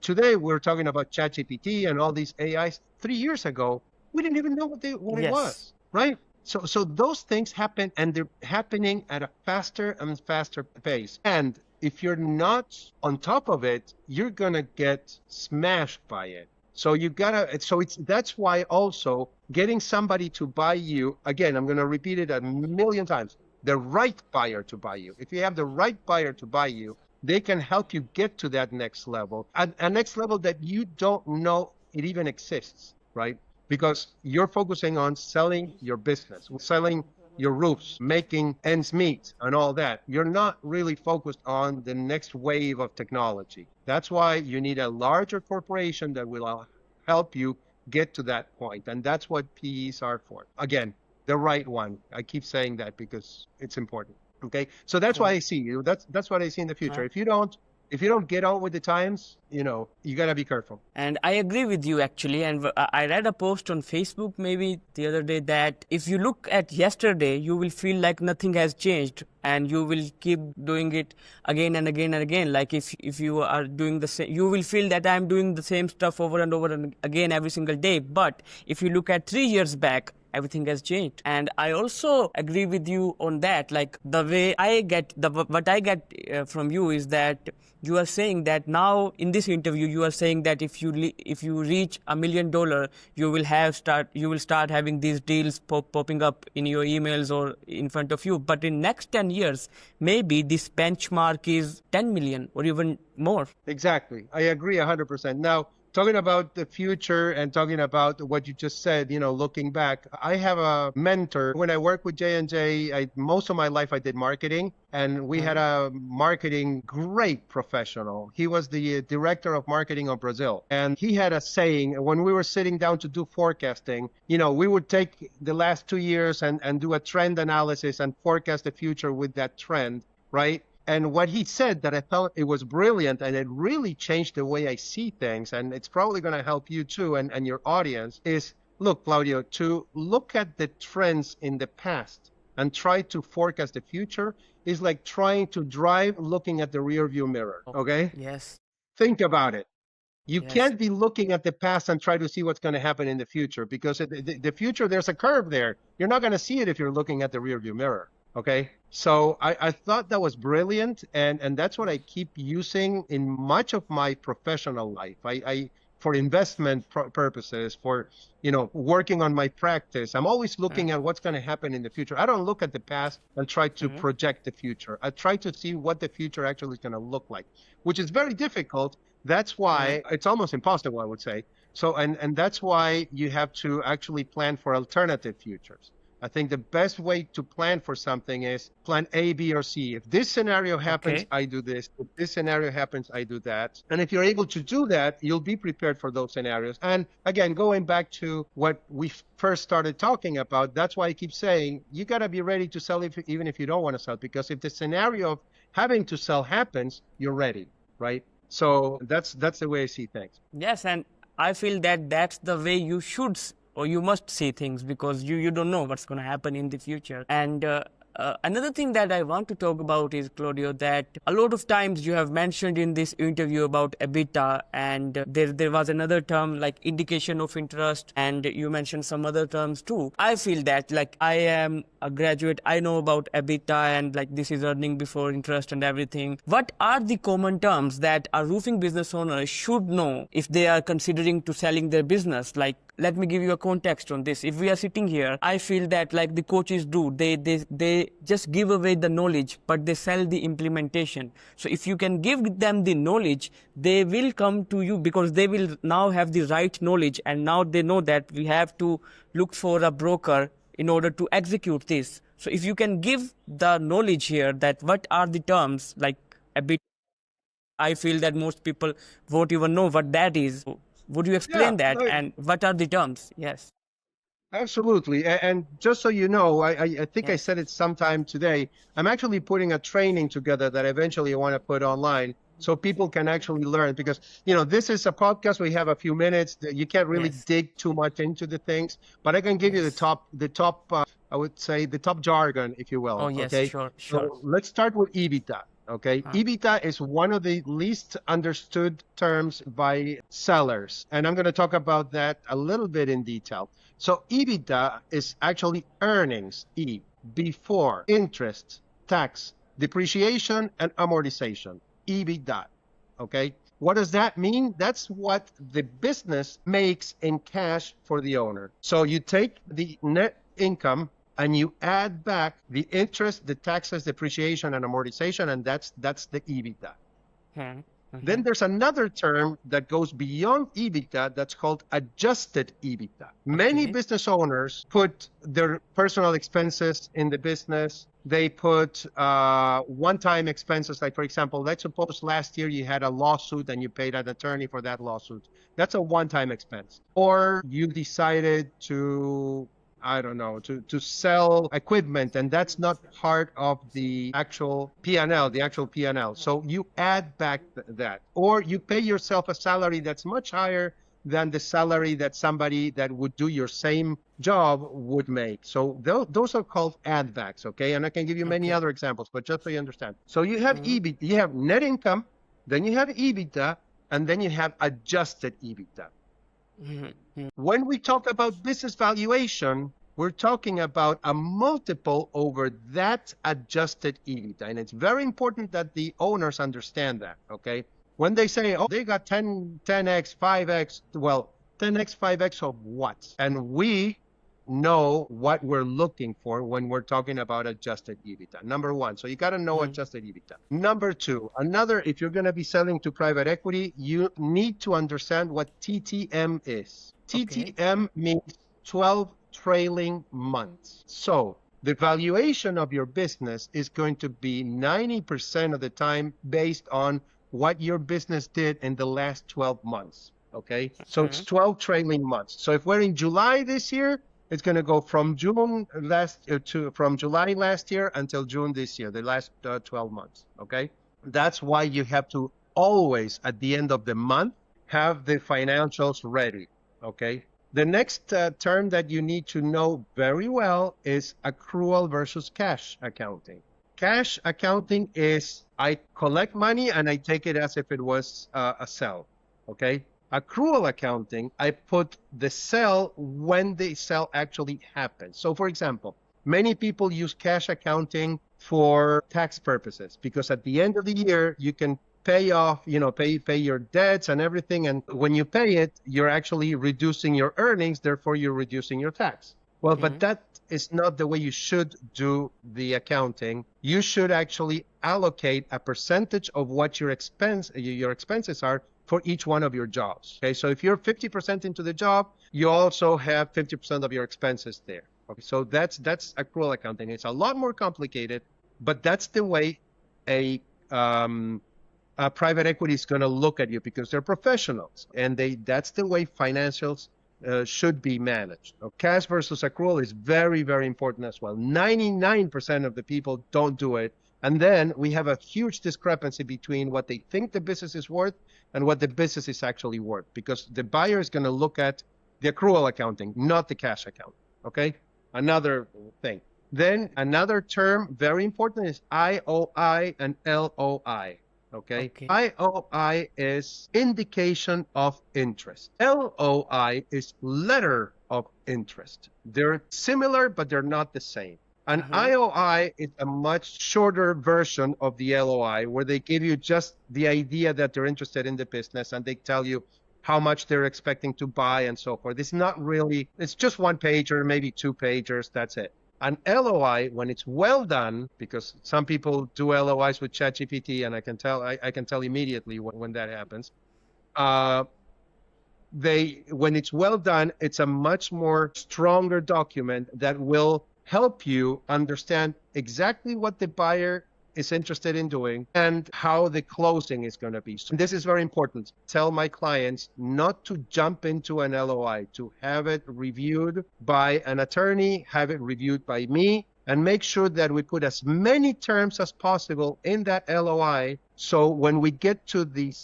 [SPEAKER 2] today we're talking about ChatGPT and all these AIs. 3 years ago, we didn't even know what it was, right? So those things happen, and they're happening at a faster and faster pace. And if you're not on top of it, you're gonna get smashed by it. So that's why also getting somebody to buy you, again, I'm gonna repeat it a million times, the right buyer to buy you. If you have the right buyer to buy you, they can help you get to that next level, a next level that you don't know it even exists, right? Because you're focusing on selling your business, selling your roofs, making ends meet and all that. You're not really focused on the next wave of technology. That's why you need a larger corporation that will help you get to that point. And that's what PEs are for. Again, the right one. I keep saying that because it's important. Okay. So that's why I see that's what I see in the future. If you don't get on with the times, you got to be careful.
[SPEAKER 1] And I agree with you, actually. And I read a post on Facebook maybe the other day that if you look at yesterday, you will feel like nothing has changed and you will keep doing it again and again and again. Like if you are doing the same, you will feel that I'm doing the same stuff over and over and again every single day. But if you look at 3 years back, everything has changed. And I also agree with you on that. Like the way what I get from you is that you are saying that now in this interview, you are saying that if you reach $1 million, you will start having these deals popping up in your emails or in front of you. But in next 10 years, maybe this benchmark is 10 million or even more.
[SPEAKER 2] Exactly. I agree 100%. Now, talking about the future and talking about what you just said, looking back, I have a mentor. When I worked with J&J, most of my life I did marketing, and we had a marketing great professional. He was the director of marketing of Brazil. And he had a saying when we were sitting down to do forecasting, we would take the last 2 years and do a trend analysis and forecast the future with that trend, right? And what he said that I thought it was brilliant, and it really changed the way I see things, and it's probably going to help you too and your audience, is, look, Claudio, to look at the trends in the past and try to forecast the future is like trying to drive looking at the rear view mirror, okay?
[SPEAKER 1] Yes.
[SPEAKER 2] Think about it. You can't be looking at the past and try to see what's going to happen in the future, because the future, there's a curve there. You're not going to see it if you're looking at the rear view mirror. Okay, so I thought that was brilliant, and that's what I keep using in much of my professional life. I for investment purposes, for working on my practice, I'm always looking at what's going to happen in the future. I don't look at the past and try to project the future. I try to see what the future actually is going to look like, which is very difficult. That's why it's almost impossible, I would say. So, and that's why you have to actually plan for alternative futures. I think the best way to plan for something is plan A, B, or C. If this scenario happens,
[SPEAKER 1] Okay.
[SPEAKER 2] I do this. If this scenario happens, I do that. And if you're able to do that, you'll be prepared for those scenarios. And again, going back to what we first started talking about, that's why I keep saying you got to be ready to sell even if you don't want to sell, because if the scenario of having to sell happens, you're ready, right? So that's the way I see things.
[SPEAKER 1] Yes, and I feel that that's the way you should or you must see things, because you don't know what's going to happen in the future. And another thing that I want to talk about is, Claudio, that a lot of times you have mentioned in this interview about EBITDA, and there was another term like indication of interest, and you mentioned some other terms too. I feel that, like, I am a graduate, I know about EBITDA, and like this is earning before interest and everything. What are the common terms that a roofing business owner should know if they are considering to selling their business? Like, let me give you a context on this. If we are sitting here, I feel that like the coaches do, they just give away the knowledge, but they sell the implementation. So if you can give them the knowledge, they will come to you because they will now have the right knowledge, and now they know that we have to look for a broker in order to execute this. So if you can give the knowledge here that what are the terms, like a bit, I feel that most people won't even know what that is. Would you
[SPEAKER 2] Yeah,
[SPEAKER 1] explain that, and what are the terms? Yes.
[SPEAKER 2] absolutely. And just so you know, I think I
[SPEAKER 1] Yes.
[SPEAKER 2] said it sometime today. I'm actually putting a training together that eventually I want to put online so people can actually learn, because, this is a podcast. We have a few minutes. You can't really
[SPEAKER 1] Yes.
[SPEAKER 2] dig too much into the things, but I can give you
[SPEAKER 1] Yes.
[SPEAKER 2] the top, I would say the top jargon, if you
[SPEAKER 1] Oh,
[SPEAKER 2] will.
[SPEAKER 1] yes.
[SPEAKER 2] Okay.
[SPEAKER 1] Sure. Sure.
[SPEAKER 2] So let's start with EBITDA. Okay. EBITDA is one of the least understood terms by sellers. And I'm going to talk about that a little bit in detail. So EBITDA is actually earnings, E, before interest, tax, depreciation, and amortization, EBITDA. Okay. What does that mean? That's what the business makes in cash for the owner. So you take the net income and you add back the interest, the taxes, depreciation, and amortization, and that's the EBITDA.
[SPEAKER 1] Hmm.
[SPEAKER 2] Then there's another term that goes beyond EBITDA that's called adjusted EBITDA. Many
[SPEAKER 1] Okay.
[SPEAKER 2] business owners put their personal expenses in the business. They put one-time expenses, like, for example, let's suppose last year you had a lawsuit and you paid an attorney for that lawsuit. That's a one-time expense. Or you decided to, I don't know, to sell equipment, and that's not part of the actual P&L, So you add back that. Or you pay yourself a salary that's much higher than the salary that somebody that would do your same job would make. So those are called add backs, okay? And I can give you many
[SPEAKER 1] Okay.
[SPEAKER 2] other examples, but just so you understand. So you have
[SPEAKER 1] Mhm.
[SPEAKER 2] EBITDA, you have net income, then you have EBITDA, and then you have adjusted EBITDA.
[SPEAKER 1] Mhm.
[SPEAKER 2] When we talk about business valuation, we're talking about a multiple over that adjusted EBITDA. And it's very important that the owners understand that, okay? When they say, oh, they got 10x, 5x, well, 10x, 5x of what? And we know what we're looking for when we're talking about adjusted EBITDA. Number one, so you got to know
[SPEAKER 1] Mhm.
[SPEAKER 2] adjusted EBITDA. Number two, if you're going to be selling to private equity, you need to understand what TTM is.
[SPEAKER 1] Okay.
[SPEAKER 2] TTM means 12 trailing months. So the valuation of your business is going to be 90% of the time based on what your business did in the last 12 months. Okay. So it's 12 trailing months. So if we're in July this year, it's going to go from from July last year until June this year, the last 12 months. Okay. That's why you have to always, at the end of the month, have the financials ready. Okay. The next term that you need to know very well is accrual versus cash accounting. Cash accounting is I collect money and I take it as if it was a sell. Okay. Accrual accounting, I put the sell when the sell actually happens. So, for example, many people use cash accounting for tax purposes because at the end of the year, you can pay off, pay your debts and everything. And when you pay it, you're actually reducing your earnings. Therefore, you're reducing your tax. Well, but that is not the way you should do the accounting. You should actually allocate a percentage of what your expenses are for each one of your jobs. Okay, so if you're 50% into the job, you also have 50% of your expenses there. Okay, so that's accrual accounting. It's a lot more complicated, but that's the way a private equity is going to look at you because they're professionals, and that's the way financials should be managed. So cash versus accrual is very, very important as well. 99% of the people don't do it. And then we have a huge discrepancy between what they think the business is worth and what the business is actually worth, because the buyer is going to look at the accrual accounting, not the cash account. Okay? Another thing. Then another term, very important, is IOI and LOI. Okay. IOI is indication of interest. LOI is letter of interest. They're similar, but they're not the same. An IOI is a much shorter version of the LOI, where they give you just the idea that they're interested in the business, and they tell you how much they're expecting to buy and so forth. It's not really, it's just one page or maybe 2 pages. That's it. An LOI, when it's well done, because some people do LOIs with ChatGPT, and I can tell immediately when that happens. When it's well done, it's a much more stronger document that will help you understand exactly what the buyer is interested in doing and how the closing is going to be. So this is very important. Tell my clients not to jump into an LOI, to have it reviewed by an attorney, have it reviewed by me, and make sure that we put as many terms as possible in that LOI. So when we get to the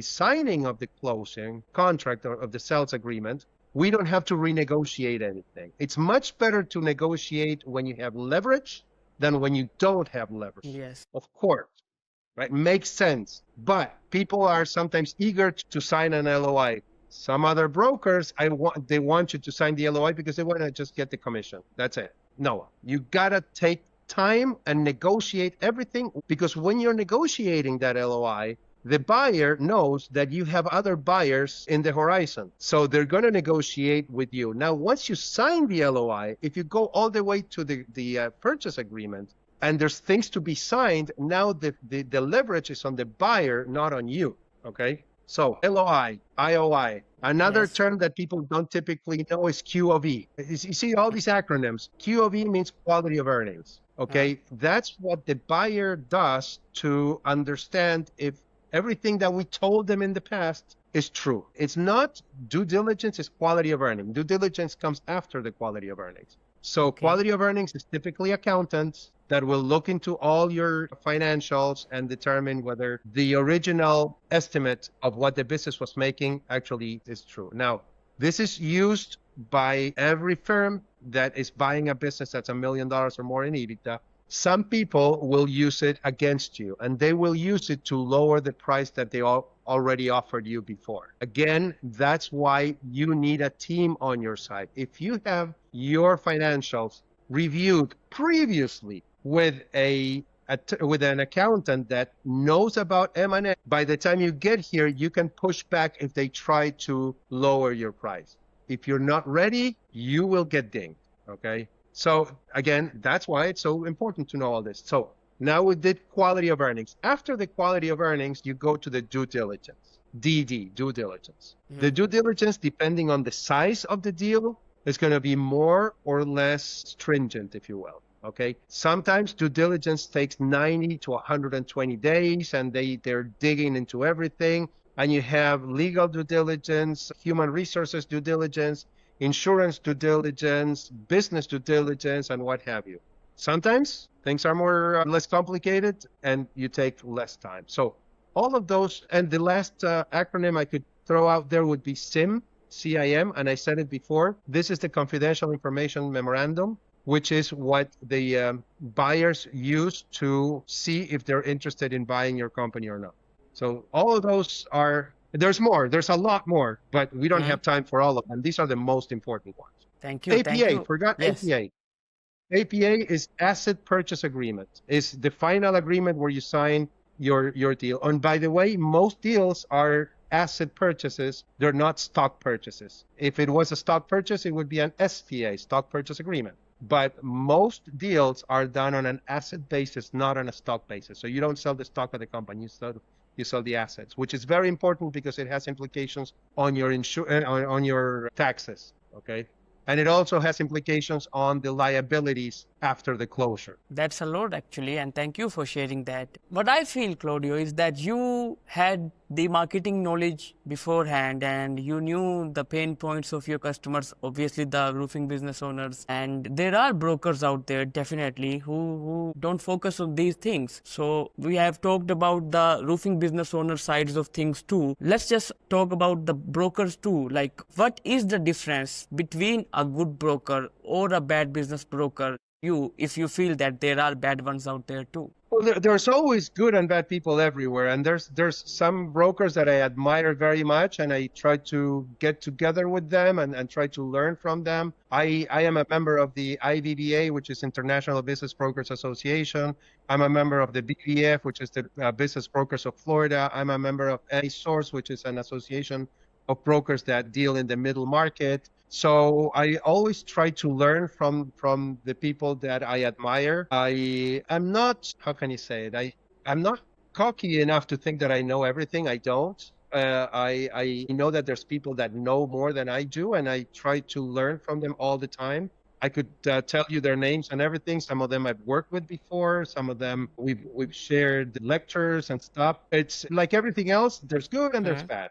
[SPEAKER 2] signing of the closing contract or of the sales agreement, we don't have to renegotiate anything. It's much better to negotiate when you have leverage than when you don't have leverage.
[SPEAKER 1] Yes.
[SPEAKER 2] Of course, right? Makes sense. But people are sometimes eager to sign an LOI. Some other brokers, they want you to sign the LOI because they want to just get the commission. That's it. No, you gotta take time and negotiate everything, because when you're negotiating that LOI, the buyer knows that you have other buyers in the horizon. So they're going to negotiate with you. Now, once you sign the LOI, if you go all the way to the purchase agreement and there's things to be signed, now the leverage is on the buyer, not on you. Okay? So LOI, IOI. Another term that people don't typically know is QOV. You see all these acronyms. QOV means quality of earnings. Okay? That's what the buyer does to understand if everything that we told them in the past is true. It's not due diligence, it's quality of earnings. Due diligence comes after the quality of earnings. So quality of earnings is typically accountants that will look into all your financials and determine whether the original estimate of what the business was making actually is true. Now, this is used by every firm that is buying a business that's $1 million or more in EBITDA. Some people will use it against you, and they will use it to lower the price that they already offered you before. Again, that's why you need a team on your side. If you have your financials reviewed previously with an accountant that knows about M&A, by the time you get here, you can push back if they try to lower your price. If you're not ready, you will get dinged, okay? So again, that's why it's so important to know all this. So now we did quality of earnings. After the quality of earnings, you go to the due diligence, DD, due diligence. The due diligence, depending on the size of the deal, is going to be more or less stringent, if you will. Okay. Sometimes due diligence takes 90 to 120 days, and they're digging into everything. And you have legal due diligence, human resources due diligence, insurance due diligence, business due diligence, and what have you. Sometimes things are less complicated and you take less time. So all of those, and the last acronym I could throw out there would be CIM, CIM, and I said it before. This is the Confidential Information Memorandum, which is what the buyers use to see if they're interested in buying your company or not. So all of those are, there's more, there's a lot more, but we don't have time for all of them. These are the most important ones.
[SPEAKER 1] Thank you.
[SPEAKER 2] APA,
[SPEAKER 1] thank you.
[SPEAKER 2] Forgot
[SPEAKER 1] Yes.
[SPEAKER 2] APA. APA is Asset Purchase Agreement. It's the final agreement where you sign your deal. And by the way, most deals are asset purchases. They're not stock purchases. If it was a stock purchase, it would be an SPA, Stock Purchase Agreement. But most deals are done on an asset basis, not on a stock basis. So you don't sell the stock of the company, you sell the assets, which is very important because it has implications on your on your taxes. Okay. And it also has implications on the liabilities after the closure.
[SPEAKER 1] That's a lot actually, and thank you for sharing that. What I feel, Claudio, is that you had the marketing knowledge beforehand and you knew the pain points of your customers, obviously the roofing business owners. And there are brokers out there definitely who don't focus on these things. So we have talked about the roofing business owner sides of things too. Let's just talk about the brokers too. Like, what is the difference between a good broker or a bad business broker? If you feel that there are bad ones out there too.
[SPEAKER 2] Well, there's always good and bad people everywhere, and there's some brokers that I admire very much, and I try to get together with them and try to learn from them. I am a member of the IBBA, which is International Business Brokers Association. I'm a member of the BBF, which is the Business Brokers of Florida. I'm a member of A-Source, which is an association of brokers that deal in the middle market. So I always try to learn from the people that I admire. I'm not, how can you say it? I'm not cocky enough to think that I know everything. I don't. I know that there's people that know more than I do, and I try to learn from them all the time. I could tell you their names and everything. Some of them I've worked with before. Some of them we've shared lectures and stuff. It's like everything else. There's good and there's bad.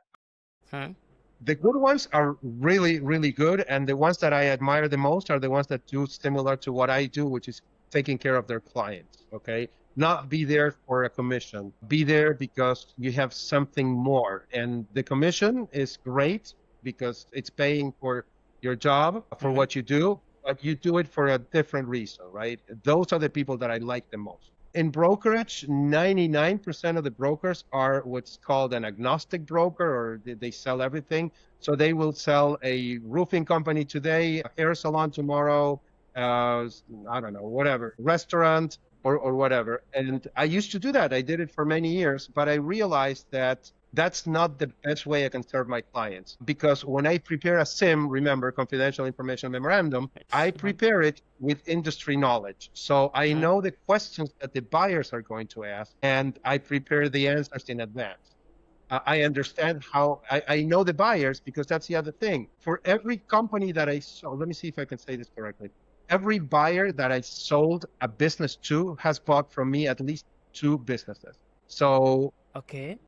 [SPEAKER 2] The good ones are really, really good. And the ones that I admire the most are the ones that do similar to what I do, which is taking care of their clients. Okay. Not be there for a commission. Be there because you have something more. And the commission is great because it's paying for your job, for what you do, but you do it for a different reason, right? Those are the people that I like the most. In brokerage, 99% of the brokers are what's called an agnostic broker, or they sell everything. So they will sell a roofing company today, a hair salon tomorrow, I don't know, whatever, restaurant or whatever. And I used to do that. I did it for many years, but I realized that that's not the best way I can serve my clients. Because when I prepare a SIM, remember, confidential information memorandum, I prepare it with industry knowledge. So I know the questions that the buyers are going to ask, and I prepare the answers in advance. I understand how, I know the buyers, because that's the other thing. For every company that I sold, let me see if I can say this correctly. Every buyer that I sold a business to has bought from me at least 2 businesses. So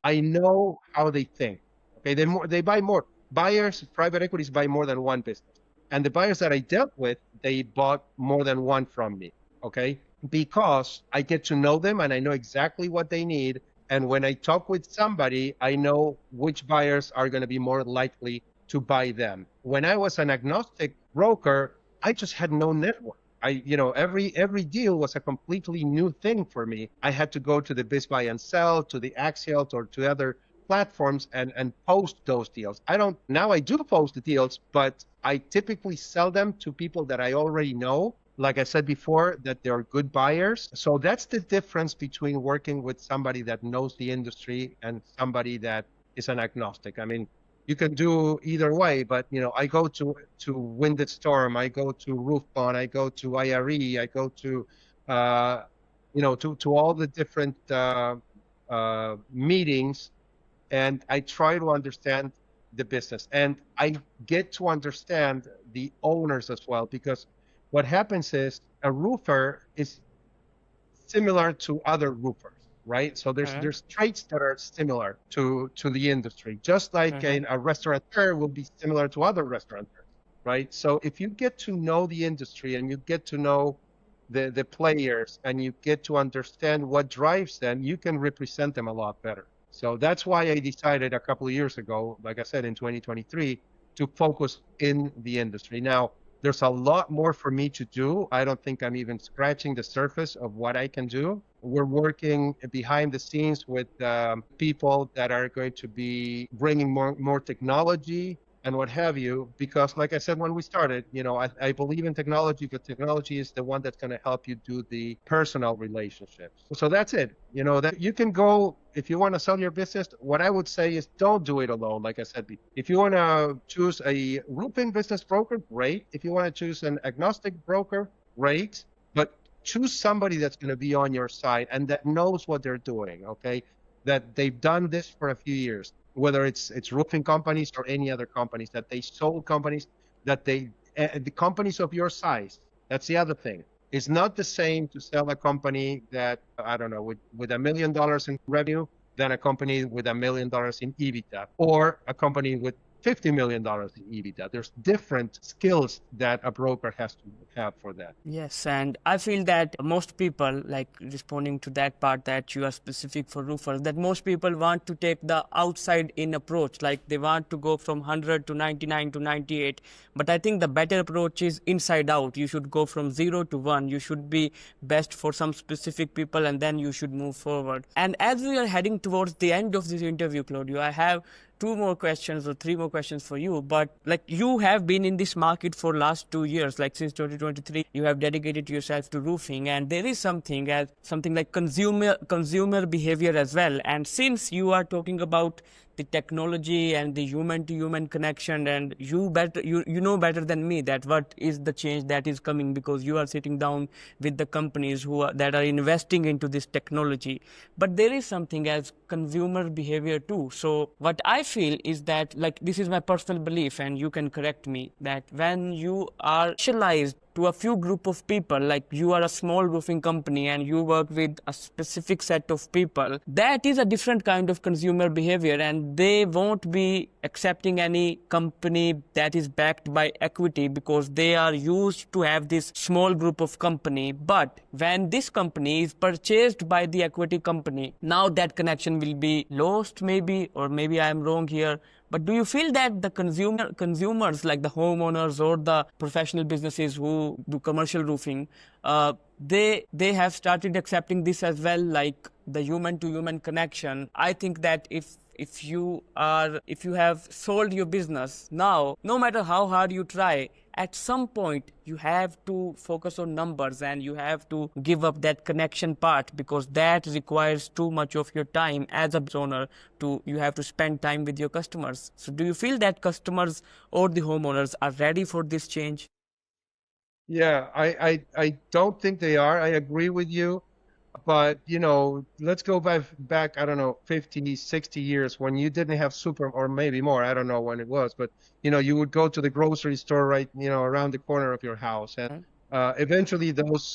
[SPEAKER 2] I know how they think. Okay, they buy more. Buyers, private equities buy more than one business. And the buyers that I dealt with, they bought more than one from me. Okay, because I get to know them and I know exactly what they need. And when I talk with somebody, I know which buyers are going to be more likely to buy them. When I was an agnostic broker, I just had no network. Every deal was a completely new thing for me. I had to go to the Biz Buy and Sell, to the Axial, or to other platforms and post those deals. Now I do post the deals, but I typically sell them to people that I already know. Like I said before, that they're good buyers. So that's the difference between working with somebody that knows the industry and somebody that is an agnostic. I mean, you can do either way, but I go to Winded Storm, I go to Roofbond, I go to IRE, I go to to all the different meetings, and I try to understand the business, and I get to understand the owners as well, because what happens is a roofer is similar to other roofers. Right, so there's traits that are similar to the industry, just like a restaurateur will be similar to other restaurateurs, right? So if you get to know the industry and you get to know the players and you get to understand what drives them, you can represent them a lot better. So that's why I decided a couple of years ago, like I said, in 2023, to focus in the industry. Now, there's a lot more for me to do. I don't think I'm even scratching the surface of what I can do. We're working behind the scenes with people that are going to be bringing more technology and what have you, because like I said when we started, I believe in technology, but technology is the one that's going to help you do the personal relationships. So that's it. That you can go, if you want to sell your business, what I would say is don't do it alone. Like I said, if you want to choose a roofing business broker, great. If you want to choose an agnostic broker, great. But choose somebody that's going to be on your side and that knows what they're doing, okay? That they've done this for a few years, whether it's roofing companies or any other companies, that they sold companies, that they the companies of your size. That's the other thing. It's not the same to sell a company that, I don't know, with $1 million in revenue than a company with $1 million in EBITDA, or a company with $50 million in EBITDA. There's different skills that a broker has to have for that.
[SPEAKER 1] Yes, and I feel that most people, like responding to that part that you are specific for roofers, that most people want to take the outside in approach, like they want to go from 100 to 99 to 98. But I think the better approach is inside out. You should go from 0 to 1. You should be best for some specific people, and then you should move forward. And as we are heading towards the end of this interview, Claudio, I have two more questions or three more questions for you. But like, you have been in this market for last 2 years, like since 2023, you have dedicated yourself to roofing, and there is something like consumer behavior as well. And since you are talking about the technology and the human to human connection, and you know better than me that what is the change that is coming, because you are sitting down with the companies that are investing into this technology. But there is something as consumer behavior too. So what I feel is that, like, this is my personal belief, and you can correct me, that when you are specialized to a few group of people, like you are a small roofing company and you work with a specific set of people, that is a different kind of consumer behavior, and they won't be accepting any company that is backed by equity, because they are used to have this small group of company. But when this company is purchased by the equity company, now that connection will be lost, maybe, or maybe I am wrong here. But do you feel that the consumers, like the homeowners or the professional businesses who do commercial roofing, they have started accepting this as well, like the human to human connection? I think that if you have sold your business now, no matter how hard you try, at some point you have to focus on numbers, and you have to give up that connection part, because that requires too much of your time as a business owner. You have to spend time with your customers. So do you feel that customers or the homeowners are ready for this change?
[SPEAKER 2] Yeah, I don't think they are. I agree with you. But, let's go back, I don't know, 50, 60 years when you didn't have or maybe more, I don't know when it was, but, you would go to the grocery store right, around the corner of your house. And eventually those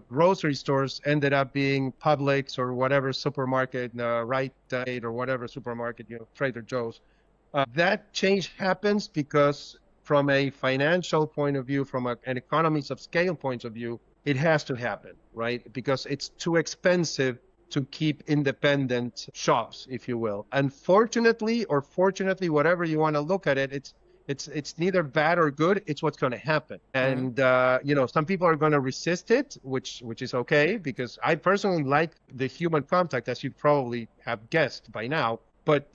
[SPEAKER 2] grocery stores ended up being Publix or whatever supermarket, Rite Aid or whatever supermarket, Trader Joe's. That change happens because from a financial point of view, from an economies of scale point of view, it has to happen, right? Because it's too expensive to keep independent shops, if you will. Unfortunately, or fortunately, whatever you want to look at it, it's neither bad or good. It's what's going to happen. And, some people are going to resist it, which is okay, because I personally like the human contact, as you probably have guessed by now. But,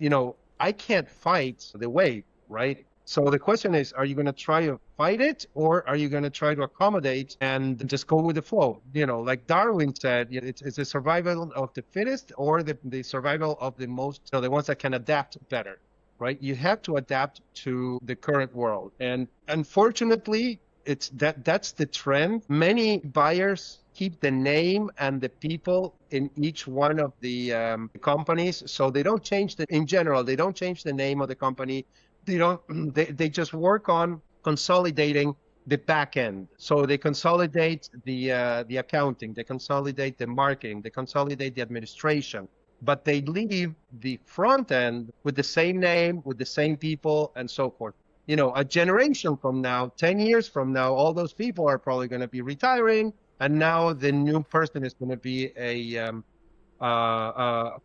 [SPEAKER 2] I can't fight the wave, right? So the question is, are you going to try to fight it, or are you going to try to accommodate and just go with the flow? Like Darwin said, it's the survival of the fittest, or the survival of the most, the ones that can adapt better, right? You have to adapt to the current world. And unfortunately, that's the trend. Many buyers keep the name and the people in each one of the companies. So they don't change in general, they don't change the name of the company. They just work on consolidating the back end. So they consolidate the accounting, they consolidate the marketing, they consolidate the administration, but they leave the front end with the same name, with the same people, and so forth. A generation from now, 10 years from now, all those people are probably going to be retiring, and now the new person is going to be a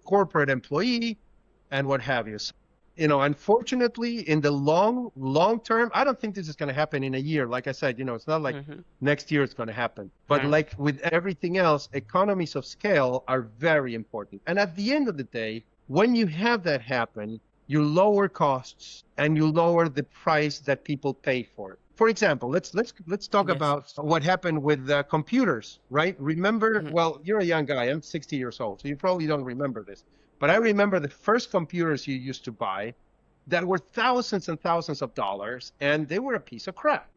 [SPEAKER 2] corporate employee and what have you. Unfortunately, in the long term, I don't think this is going to happen in a year. Like I said, it's not like next year it's going to happen. But like with everything else, economies of scale are very important. And at the end of the day, when you have that happen, you lower costs and you lower the price that people pay for it. For example, let's talk about what happened with computers, right? Remember, well, you're a young guy. I'm 60 years old, so you probably don't remember this. But I remember the first computers you used to buy that were thousands and thousands of dollars, and they were a piece of crap.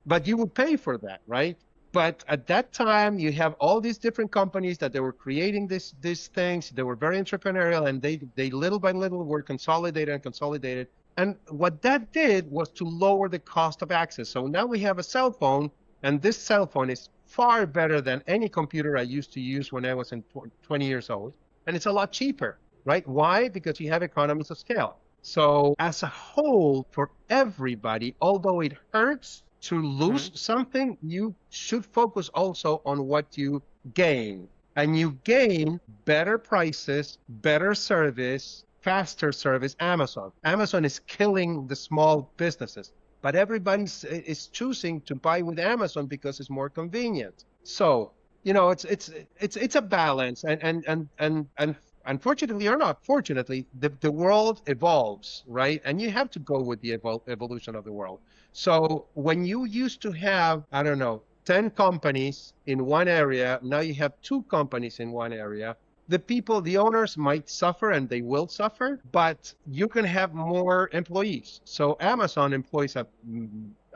[SPEAKER 2] But you would pay for that, right? But at that time, you have all these different companies that they were creating these things. They were very entrepreneurial, and they little by little were consolidated. And what that did was to lower the cost of access. So now we have a cell phone, and this cell phone is far better than any computer I used to use when I was 20 years old. And it's a lot cheaper, right? Why? Because you have economies of scale. So as a whole, for everybody, although it hurts to lose something, you should focus also on what you gain. And you gain better prices, better service, faster service. Amazon is killing the small businesses, but everybody is choosing to buy with Amazon because it's more convenient. So, it's a balance, and unfortunately or not fortunately, the world evolves, right? And you have to go with the evolution of the world. So when you used to have, I don't know, 10 companies in one area, now you have 2 companies in one area. The owners might suffer, and they will suffer, but you can have more employees. So Amazon employs I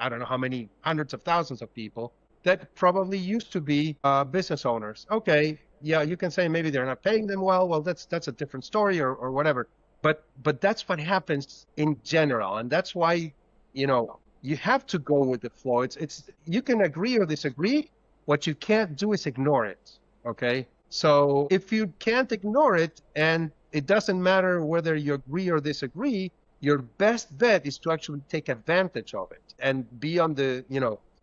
[SPEAKER 2] don't know how many hundreds of thousands of people that probably used to be business owners. Okay, yeah, you can say maybe they're not paying them well. Well, that's a different story or whatever. But that's what happens in general, and that's why, you have to go with the flow. It's you can agree or disagree. What you can't do is ignore it. Okay. So if you can't ignore it, and it doesn't matter whether you agree or disagree, your best bet is to actually take advantage of it and be on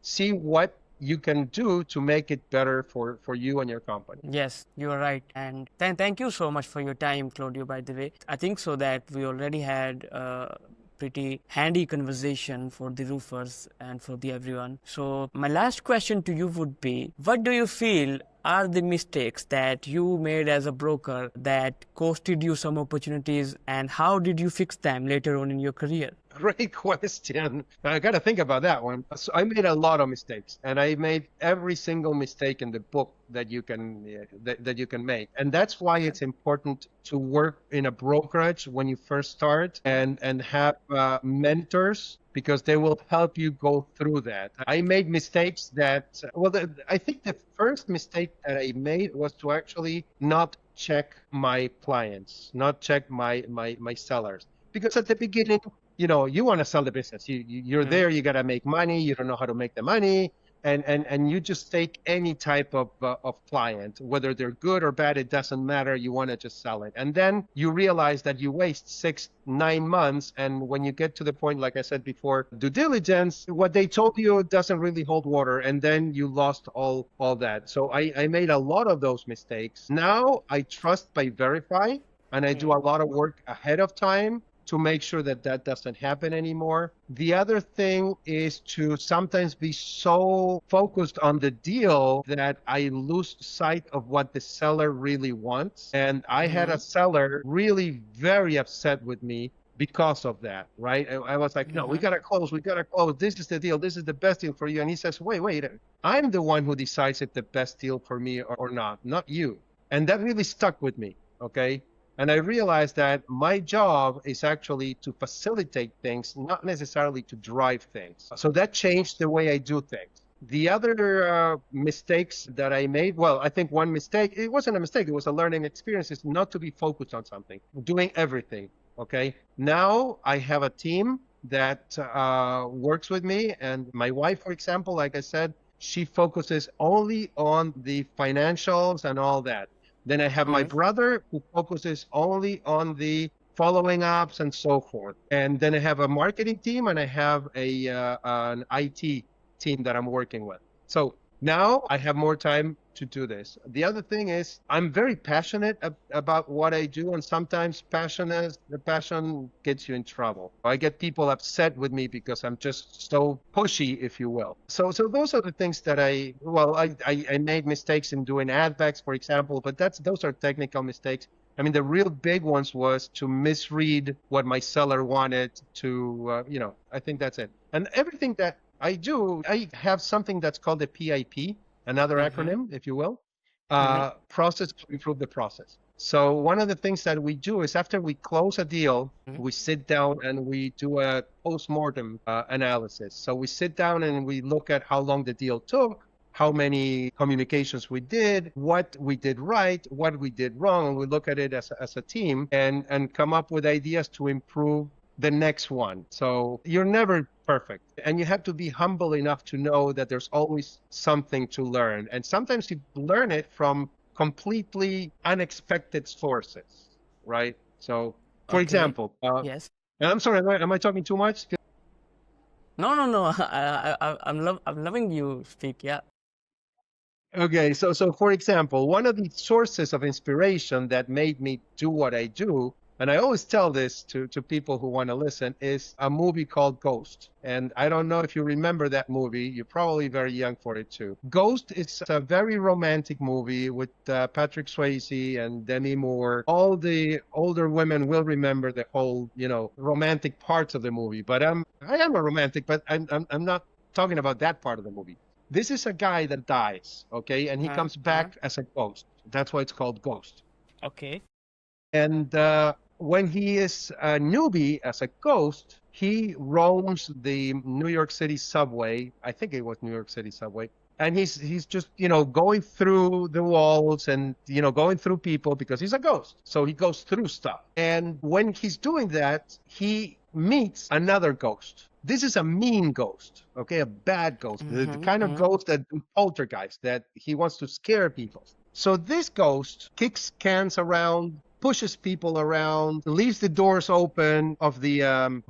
[SPEAKER 2] see what you can do to make it better for you and your company.
[SPEAKER 1] Yes, you are right. And thank you so much for your time, Claudio, by the way. I think so that we already had pretty handy conversation for the roofers and for the everyone. So my last question to you would be, what do you feel are the mistakes that you made as a broker that costed you some opportunities, and how did you fix them later on in your career?
[SPEAKER 2] Great question. I got to think about that one. So I made a lot of mistakes, and I made every single mistake in the book that you can that you can make. And that's why it's important to work in a brokerage when you first start, and have mentors, because they will help you go through that. I made mistakes that, I think the first mistake that I made was to actually not check my clients, not check my sellers. Because at the beginning, you want to sell the business. You're there, you got to make money. You don't know how to make the money. And you just take any type of client, whether they're good or bad, it doesn't matter. You want to just sell it. And then you realize that you waste 6-9 months. And when you get to the point, like I said before, due diligence, what they told you doesn't really hold water. And then you lost all that. So I made a lot of those mistakes. Now I trust by verify, and I do a lot of work ahead of time to make sure that doesn't happen anymore. The other thing is to sometimes be so focused on the deal that I lose sight of what the seller really wants. And I had a seller really very upset with me because of that, right? I was like, no, we got to close. This is the deal. This is the best deal for you. And he says, wait, I'm the one who decides if the best deal for me or not you. And that really stuck with me, okay? And I realized that my job is actually to facilitate things, not necessarily to drive things. So that changed the way I do things. The other mistakes that I made, I think one mistake, it wasn't a mistake, it was a learning experience, is not to be focused on something, doing everything, okay? Now I have a team that works with me, and my wife, for example, like I said, she focuses only on the financials and all that. Then I have my brother, who focuses only on the following ups and so forth. And then I have a marketing team, and I have an IT team that I'm working with. So now I have more time to do this. The other thing is I'm very passionate about what I do, and sometimes the passion gets you in trouble. I get people upset with me because I'm just so pushy, if you will. So those are the things that I made mistakes in doing ad backs, for example, but those are technical mistakes. I mean, the real big ones was to misread what my seller wanted to, I think that's it. And everything that I do, I have something that's called a PIP, another acronym, if you will, process to improve the process. So one of the things that we do is after we close a deal, we sit down and we do a post-mortem analysis. So we sit down and we look at how long the deal took, how many communications we did, what we did right, what we did wrong, and we look at it as a team and come up with ideas to improve the next one. So you're never perfect. And you have to be humble enough to know that there's always something to learn. And sometimes you learn it from completely unexpected sources, right? So, for
[SPEAKER 1] Okay.
[SPEAKER 2] example,
[SPEAKER 1] Yes.
[SPEAKER 2] and I'm sorry, am I talking too much?
[SPEAKER 1] No, no, no. I'm loving you speak. Yeah.
[SPEAKER 2] Okay, so for example, one of the sources of inspiration that made me do what I do, and I always tell this to people who want to listen, is a movie called Ghost. And I don't know if you remember that movie. You're probably very young for it too. Ghost is a very romantic movie with Patrick Swayze and Demi Moore. All the older women will remember the whole, romantic parts of the movie. But I am a romantic, but I'm not talking about that part of the movie. This is a guy that dies, okay, and he
[SPEAKER 1] Uh-huh.
[SPEAKER 2] comes
[SPEAKER 1] Uh-huh.
[SPEAKER 2] back as a ghost. That's why it's called Ghost.
[SPEAKER 1] Okay.
[SPEAKER 2] And when he is a newbie as a ghost, he roams the New York City subway. I think it was New York City subway. And he's just, going through the walls and, going through people because he's a ghost. So he goes through stuff. And when he's doing that, he meets another ghost. This is a mean ghost, okay, a bad ghost, the
[SPEAKER 1] Mm-hmm.
[SPEAKER 2] kind of
[SPEAKER 1] Mm-hmm.
[SPEAKER 2] ghost that do poltergeist, that he wants to scare people. So this ghost kicks cans around, pushes people around, leaves the doors open of the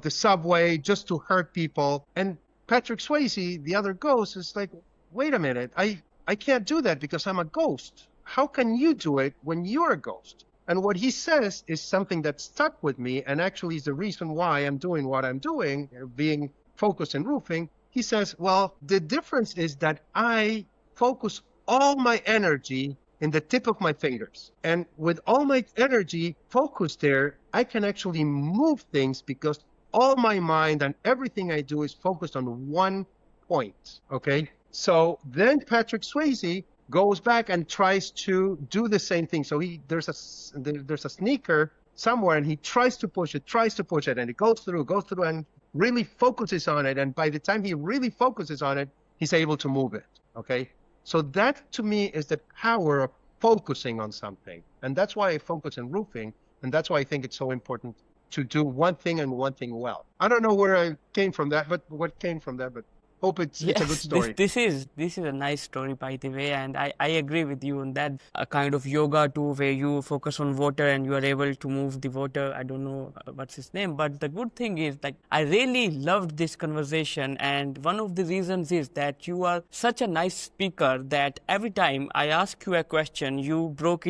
[SPEAKER 2] subway just to hurt people. And Patrick Swayze, the other ghost, is like, wait a minute, I can't do that because I'm a ghost. How can you do it when you're a ghost? And what he says is something that stuck with me and actually is the reason why I'm doing what I'm doing, being focused in roofing. He says, well, the difference is that I focus all my energy in the tip of my fingers. And with all my energy focused there, I can actually move things because all my mind and everything I do is focused on one point. Okay. So then Patrick Swayze goes back and tries to do the same thing. So there's a sneaker somewhere and he tries to push it, and it goes through and really focuses on it. And by the time he really focuses on it, he's able to move it. Okay. So that to me is the power of focusing on something. And that's why I focus on roofing. And that's why I think it's so important to do one thing and one thing well. I don't know where I came from that, but what came from that, but hope it's a good
[SPEAKER 1] Yes, this
[SPEAKER 2] story.
[SPEAKER 1] this is this is a nice story, by the way, and I agree with you on that. A kind of yoga too, where you focus on water and you are able to move the water. I don't know what's his name, but the good thing is, like, I really loved this conversation, and one of the reasons is that you are such a nice speaker that every time I ask you a question, you break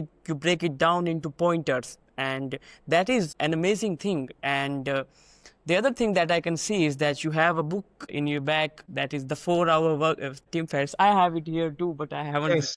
[SPEAKER 1] it down into pointers, and that is an amazing thing. And the other thing that I can see is that you have a book in your back that is the 4-hour work team fairs. I have it here too, but
[SPEAKER 2] Yes.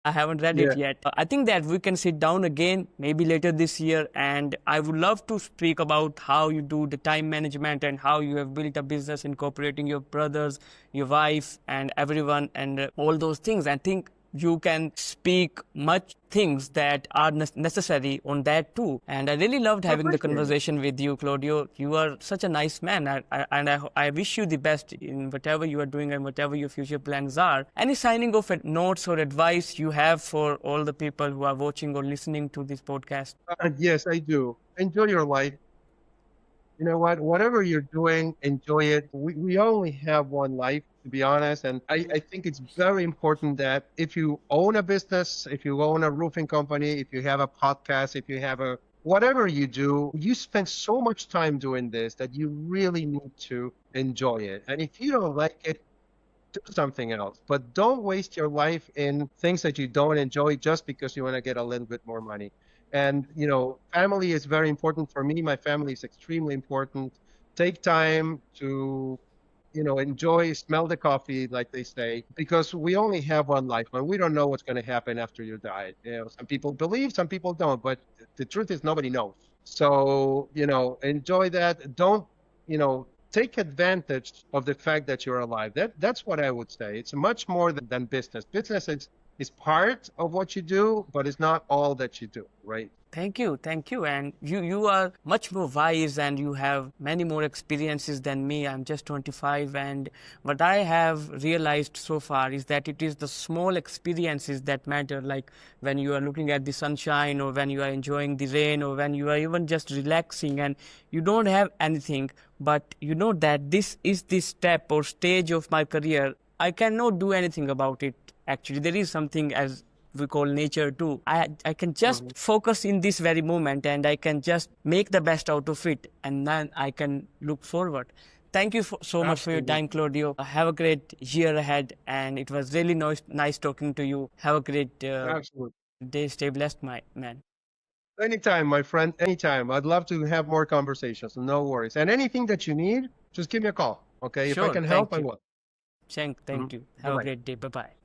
[SPEAKER 1] I haven't read
[SPEAKER 2] Yeah.
[SPEAKER 1] it yet. I think that we can sit down again maybe later this year, and I would love to speak about how you do the time management and how you have built a business incorporating your brothers, your wife, and everyone, and all those things. I think you can speak much things that are necessary on that too. And I really loved
[SPEAKER 2] I
[SPEAKER 1] having the
[SPEAKER 2] appreciate it.
[SPEAKER 1] conversation with you, Claudio. You are such a nice man, I wish you the best in whatever you are doing and whatever your future plans are. Any signing off notes or advice you have for all the people who are watching or listening to this podcast?
[SPEAKER 2] Yes, I do. Enjoy your life. You know what? Whatever you're doing, enjoy it. We only have one life, to be honest. And I think it's very important that if you own a business, if you own a roofing company, if you have a podcast, if you have a whatever you do, you spend so much time doing this that you really need to enjoy it. And if you don't like it, do something else. But don't waste your life in things that you don't enjoy just because you want to get a little bit more money. And, family is very important for me. My family is extremely important. Take time to, enjoy, smell the coffee, like they say, because we only have one life and we don't know what's going to happen after you die. Some people believe, some people don't, but the truth is nobody knows. So, enjoy that. Don't, you know, take advantage of the fact that you're alive. That's what I would say. It's much more than business. Business is is part of what you do, but it's not all that you do, right?
[SPEAKER 1] Thank you, thank you. And you are much more wise and you have many more experiences than me. I'm just 25, and what I have realized so far is that it is the small experiences that matter, like when you are looking at the sunshine, or when you are enjoying the rain, or when you are even just relaxing and you don't have anything, but you know that this is the step or stage of my career. I cannot do anything about it. Actually, there is something as we call nature too. I can just focus in this very moment and I can just make the best out of it, and then I can look forward. Thank you so much for your
[SPEAKER 2] Absolutely.
[SPEAKER 1] time, Claudio. Have a great year ahead, and it was really nice talking to you. Have a great
[SPEAKER 2] Absolutely.
[SPEAKER 1] day. Stay blessed, my man.
[SPEAKER 2] Anytime, my friend, anytime. I'd love to have more conversations. No worries. And anything that you need, just give me a call. Okay. If I
[SPEAKER 1] Sure.
[SPEAKER 2] can help,
[SPEAKER 1] Thank
[SPEAKER 2] I
[SPEAKER 1] you.
[SPEAKER 2] will.
[SPEAKER 1] Thank you.
[SPEAKER 2] Bye
[SPEAKER 1] Have a
[SPEAKER 2] bye.
[SPEAKER 1] great day. Bye bye.